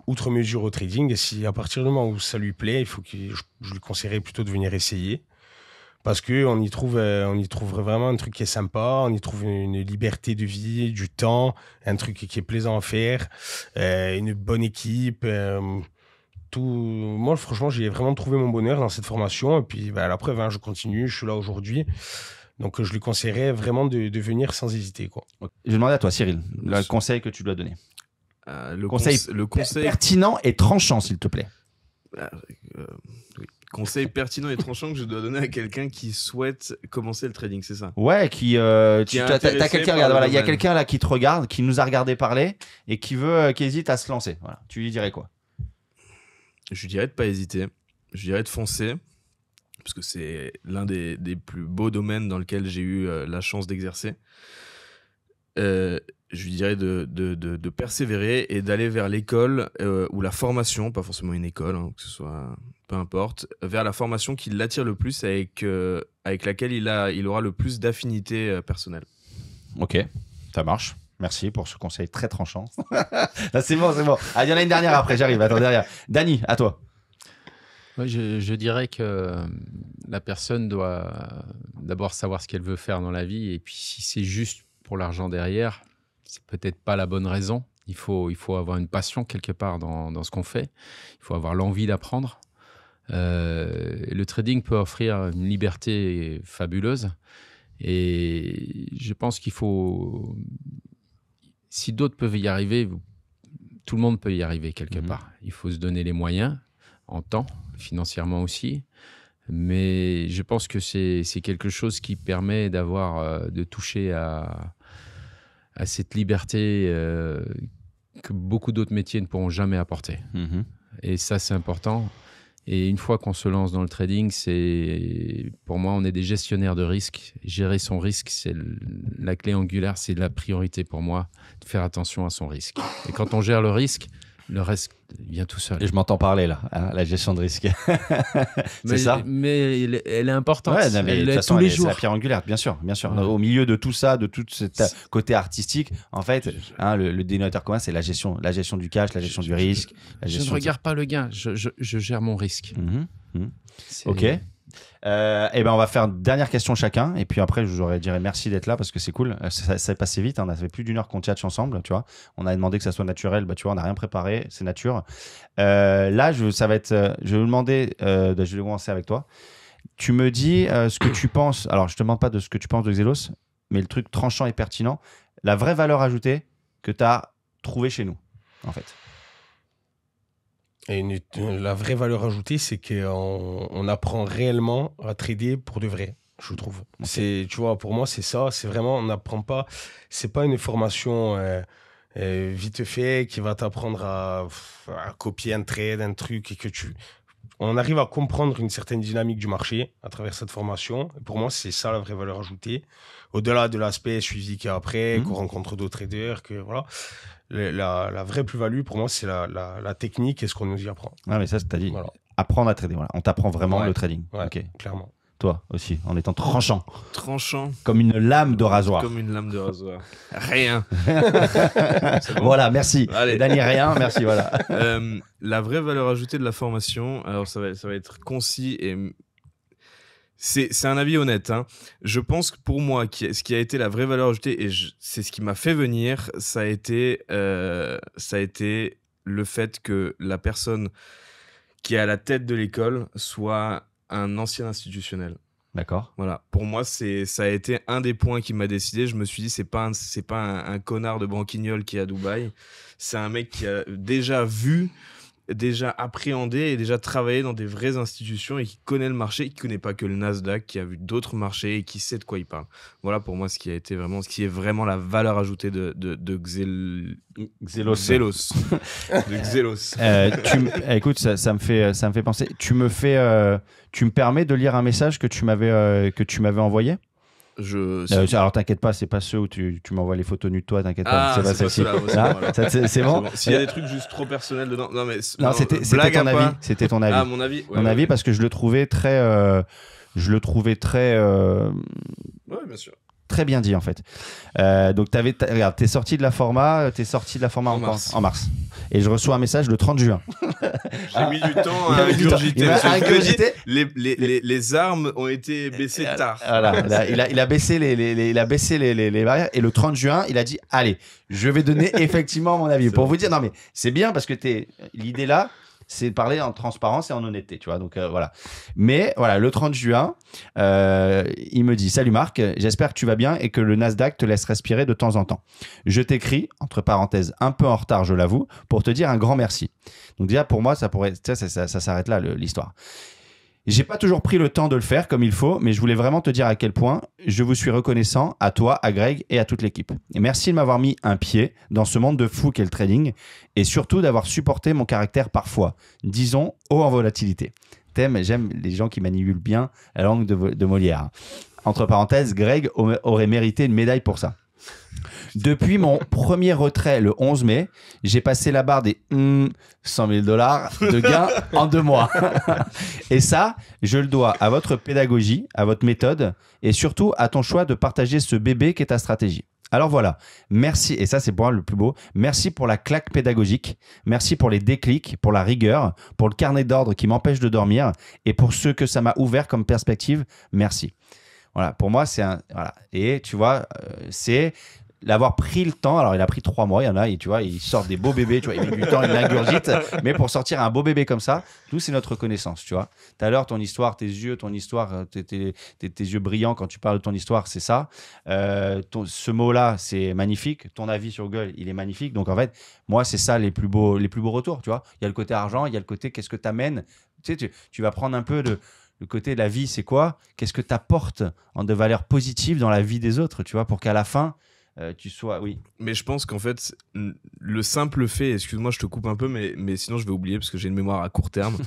outre mesure au trading. Et si à partir du moment où ça lui plaît, je lui conseillerais plutôt de venir essayer. Parce qu'on y trouve vraiment un truc qui est sympa, on y trouve une liberté de vie, du temps, un truc qui est plaisant à faire, une bonne équipe. Moi, franchement, j'ai vraiment trouvé mon bonheur dans cette formation. Et puis, la preuve, hein, je continue, je suis là aujourd'hui. Donc, je lui conseillerais vraiment de venir sans hésiter, quoi. Je vais demander à toi, Cyril, le conseil que tu dois donner. Le Conseil pertinent et tranchant, s'il te plaît. Oui. Conseil pertinent et tranchant que je dois donner à quelqu'un qui souhaite commencer le trading, c'est ça? Ouais, Qui est t'as intéressé quelqu'un, par regarde, le voilà, il y a domaine. quelqu'un là qui te regarde, qui nous a regardé parler et qui hésite à se lancer. Voilà. Tu lui dirais quoi? Je lui dirais de pas hésiter. Je lui dirais de foncer. Parce que c'est l'un des plus beaux domaines dans lequel j'ai eu la chance d'exercer. Je lui dirais de persévérer et d'aller vers l'école ou la formation, pas forcément une école, hein, que ce soit, peu importe, vers la formation qui l'attire le plus, avec laquelle il aura le plus d'affinité personnelle. Ok, ça marche. Merci pour ce conseil très tranchant. Là, c'est bon, c'est bon. Ah, il y en a une dernière après, j'arrive. Attends, derrière. Dany, à toi. Ouais, je dirais que la personne doit d'abord savoir ce qu'elle veut faire dans la vie. Et puis, si c'est juste pour l'argent derrière, c'est peut-être pas la bonne raison. Il faut avoir une passion quelque part dans ce qu'on fait. Il faut avoir l'envie d'apprendre. Le trading peut offrir une liberté fabuleuse. Et je pense qu'il faut... Si d'autres peuvent y arriver, tout le monde peut y arriver quelque part. Il faut se donner les moyens, en temps, financièrement aussi. Mais je pense que c'est quelque chose qui permet de toucher à cette liberté que beaucoup d'autres métiers ne pourront jamais apporter. Et ça, c'est important. Et une fois qu'on se lance dans le trading, pour moi, on est des gestionnaires de risques. Gérer son risque, c'est la clé angulaire, c'est la priorité pour moi, de faire attention à son risque. Et quand on gère le risque, le reste vient tout seul. Et je m'entends parler là, hein, la gestion de risque. C'est ça? Mais elle est importante. Ouais, non, mais elle de toute est façon, tous les c'est jours. la pierre angulaire, bien sûr, bien sûr. Ouais. Au milieu de tout ça, de tout ce côté artistique, en fait, hein, le dénominateur commun, c'est la gestion du cash, la gestion du risque. Je ne regarde pas le gain, je gère mon risque. Ok. Et ben on va faire une dernière question chacun et puis après je vous dirais merci d'être là parce que c'est cool, ça est passé vite, hein. On a fait plus d'1 heure qu'on tchatche ensemble, tu vois. On a demandé que ça soit naturel, bah tu vois, on n'a rien préparé, c'est nature. Là je vais vous demander, je vais commencer avec toi. Tu me dis ce que tu penses, alors je te demande pas de ce que tu penses de Xelos, mais le truc tranchant et pertinent, la vraie valeur ajoutée que tu as trouvée chez nous en fait. Et la vraie valeur ajoutée, c'est qu'on apprend réellement à trader pour de vrai, je trouve. Okay. Tu vois, pour moi, c'est ça. C'est vraiment, on n'apprend pas. C'est pas une formation vite fait qui va t'apprendre à copier un trade, un truc, et on arrive à comprendre une certaine dynamique du marché à travers cette formation. Et pour moi, c'est ça la vraie valeur ajoutée. Au-delà de l'aspect suivi qu'il y a après, qu'on rencontre d'autres traders, que voilà. La vraie plus-value, pour moi, c'est la technique et ce qu'on nous y apprend. Ah, mais ça, t'as dit. Voilà. Apprendre à trader. Voilà. On t'apprend vraiment le trading. Ouais, okay. Clairement. Toi aussi, en étant tranchant. Tranchant. Comme une lame de rasoir. Comme une lame de rasoir. Rien. Bon. Voilà, merci. Allez. Dany, rien, merci, voilà. La vraie valeur ajoutée de la formation, alors ça va être concis et... C'est un avis honnête. Hein. Je pense que pour moi, ce qui a été la vraie valeur ajoutée, et c'est ce qui m'a fait venir, ça a été le fait que la personne qui est à la tête de l'école soit un ancien institutionnel. D'accord. Voilà, pour moi, ça a été un des points qui m'a décidé. Je me suis dit, c'est pas un connard de branquignol qui est à Dubaï. C'est un mec qui a déjà vu, déjà appréhendé et déjà travaillé dans des vraies institutions et qui connaît le marché, qui connaît pas que le Nasdaq, qui a vu d'autres marchés et qui sait de quoi il parle. Voilà pour moi ce qui est vraiment la valeur ajoutée de Xelos. De Xelos. Écoute, ça me fait penser. Tu me permets de lire un message que tu m'avais envoyé? Alors t'inquiète pas, c'est pas ceux où tu m'envoies les photos nues de toi, t'inquiète pas, c'est pas celle-ci. C'est bon. S'il y a des trucs juste trop personnels dedans, non, c'était ton avis. C'était ton avis. Ah, mon avis. Mon avis, parce que je le trouvais très, Ouais, bien sûr. très bien dit en fait. Donc regarde, t'es sorti de la format en mars. Et je reçois un message le 30 juin. J'ai mis du temps à ingurgiter. ingurgité. Les armes ont été baissées tard. Voilà, il a baissé les barrières. Et le 30 juin, il a dit allez, je vais donner effectivement mon avis. Pour vous dire, non mais c'est bien parce que l'idée là, c'est de parler en transparence et en honnêteté, tu vois. Donc voilà. Mais voilà, le 30 juin, il me dit salut Marc, j'espère que tu vas bien et que le Nasdaq te laisse respirer de temps en temps. Je t'écris, entre parenthèses, un peu en retard, je l'avoue, pour te dire un grand merci. Donc déjà pour moi, ça s'arrête là l'histoire. J'ai pas toujours pris le temps de le faire comme il faut, mais je voulais vraiment te dire à quel point je vous suis reconnaissant à toi, à Greg et à toute l'équipe. Et merci de m'avoir mis un pied dans ce monde de fou qu'est le trading et surtout d'avoir supporté mon caractère parfois, disons, haut en volatilité. J'aime les gens qui manipulent bien la langue de Molière. Entre parenthèses, Greg aurait mérité une médaille pour ça. Depuis mon premier retrait le 11 mai, j'ai passé la barre des $100 000 de gains en 2 mois. Et ça, je le dois à votre pédagogie, à votre méthode et surtout à ton choix de partager ce bébé qu'est ta stratégie. Alors voilà, merci, et ça c'est pour moi le plus beau, merci pour la claque pédagogique, merci pour les déclics, pour la rigueur, pour le carnet d'ordre qui m'empêche de dormir et pour ce que ça m'a ouvert comme perspective, merci. Voilà, pour moi c'est voilà. Et tu vois, c'est l'avoir pris le temps. Alors il a pris 3 mois, il y en a, et tu vois, il sort des beaux bébés, tu vois, il met du temps, il l'ingurgite, mais pour sortir un beau bébé comme ça, nous c'est notre reconnaissance, tu vois. Tout à l'heure, ton histoire, tes yeux brillants quand tu parles de ton histoire, c'est ça. Ce mot-là, c'est magnifique. Ton avis sur Google, il est magnifique. Donc en fait, moi c'est ça les plus beaux retours, tu vois. Il y a le côté argent, il y a le côté qu'est-ce que tu amènes. Tu sais, tu vas prendre un peu le côté de la vie, c'est quoi? Qu'est-ce que tu apportes de valeur positive dans la vie des autres, tu vois, pour qu'à la fin, tu sois... Oui. Mais je pense qu'en fait, le simple fait, excuse-moi, je te coupe un peu, mais sinon je vais oublier parce que j'ai une mémoire à court terme.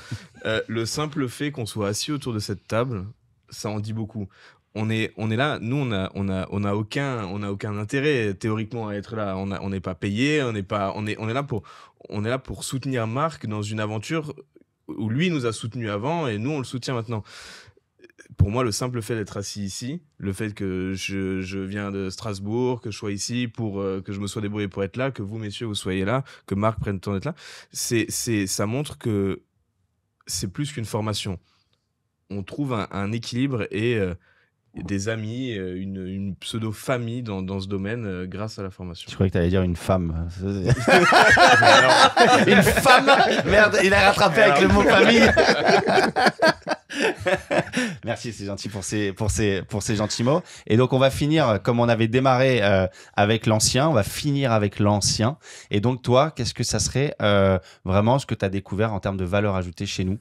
Le simple fait qu'on soit assis autour de cette table, ça en dit beaucoup. On est là, nous on a aucun intérêt théoriquement à être là. On n'est pas payé, on est là pour soutenir Marc dans une aventure où lui nous a soutenus avant et nous on le soutient maintenant. Pour moi, le simple fait d'être assis ici, le fait que je viens de Strasbourg, que je sois ici, que je me sois débrouillé pour être là, que vous, messieurs, vous soyez là, que Marc prenne le temps d'être là, ça montre que c'est plus qu'une formation. On trouve un équilibre et des amis, une pseudo-famille dans ce domaine grâce à la formation. Je croyais que tu allais dire une femme. Une femme. Merde, il a rattrapé avec le mot famille. Merci, c'est gentil pour ces gentils mots. Et donc on va finir comme on avait démarré avec l'ancien, on va finir avec l'ancien. Et donc toi, qu'est-ce que ça serait vraiment ce que tu as découvert en termes de valeur ajoutée chez nous?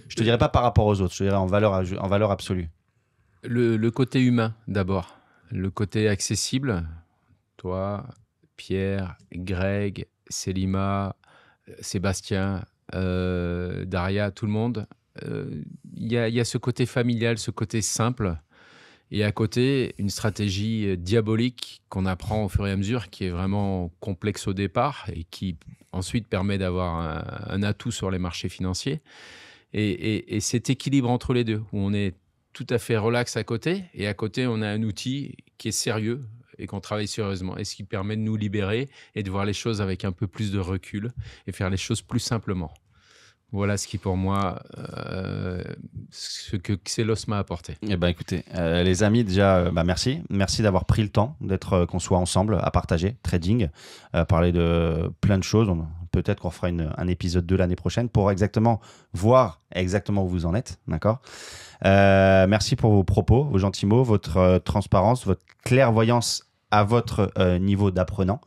Je te dirais pas par rapport aux autres, je te dirais en valeur absolue. Le côté humain d'abord, le côté accessible. Toi, Pierre, Greg, Selima, Sébastien, Daria, tout le monde. Il y a ce côté familial, ce côté simple, et à côté une stratégie diabolique qu'on apprend au fur et à mesure, qui est vraiment complexe au départ et qui ensuite permet d'avoir un atout sur les marchés financiers. Et cet équilibre entre les deux, où on est tout à fait relax à côté, et à côté on a un outil qui est sérieux et qu'on travaille sérieusement, et ce qui permet de nous libérer et de voir les choses avec un peu plus de recul et faire les choses plus simplement. Voilà ce qui, pour moi, ce que Xelos m'a apporté. Eh ben, écoutez, les amis, déjà, merci. Merci d'avoir pris le temps qu'on soit ensemble à partager trading, à parler de plein de choses. On a peut-être qu'on fera un épisode 2 l'année prochaine pour exactement voir exactement où vous en êtes. D'accord. Merci pour vos propos, vos gentils mots, votre transparence, votre clairvoyance à votre niveau d'apprenant.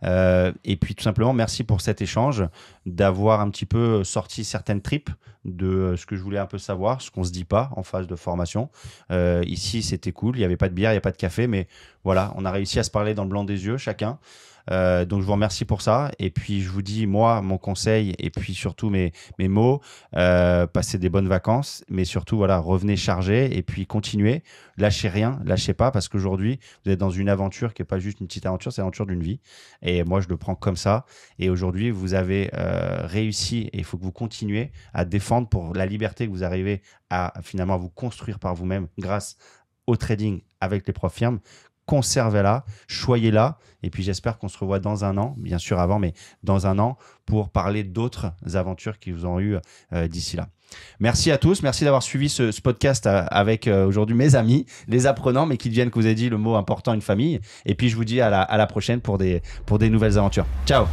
Et puis tout simplement, merci pour cet échange, d'avoir un petit peu sorti certaines tripes de ce que je voulais un peu savoir, ce qu'on ne se dit pas en phase de formation. Ici, c'était cool, il n'y avait pas de bière, il n'y a pas de café, mais voilà, on a réussi à se parler dans le blanc des yeux chacun. Donc je vous remercie pour ça, et puis je vous dis moi mon conseil et puis surtout mes mots, passez des bonnes vacances, mais surtout voilà, revenez chargés et puis continuez, lâchez rien, lâchez pas, parce qu'aujourd'hui vous êtes dans une aventure qui est pas juste une petite aventure, c'est l'aventure d'une vie, et moi je le prends comme ça. Et aujourd'hui vous avez réussi, et il faut que vous continuez à défendre pour la liberté que vous arrivez à finalement vous construire par vous-même grâce au trading avec les profs firmes. Conservez-la, choyez-la, et puis j'espère qu'on se revoit dans un an, bien sûr avant, mais dans un an, pour parler d'autres aventures qui vous ont eu d'ici là. Merci à tous, merci d'avoir suivi ce podcast avec aujourd'hui mes amis, les apprenants, mais qui deviennent, que vous avez dit le mot important, une famille. Et puis je vous dis à la prochaine pour des nouvelles aventures. Ciao.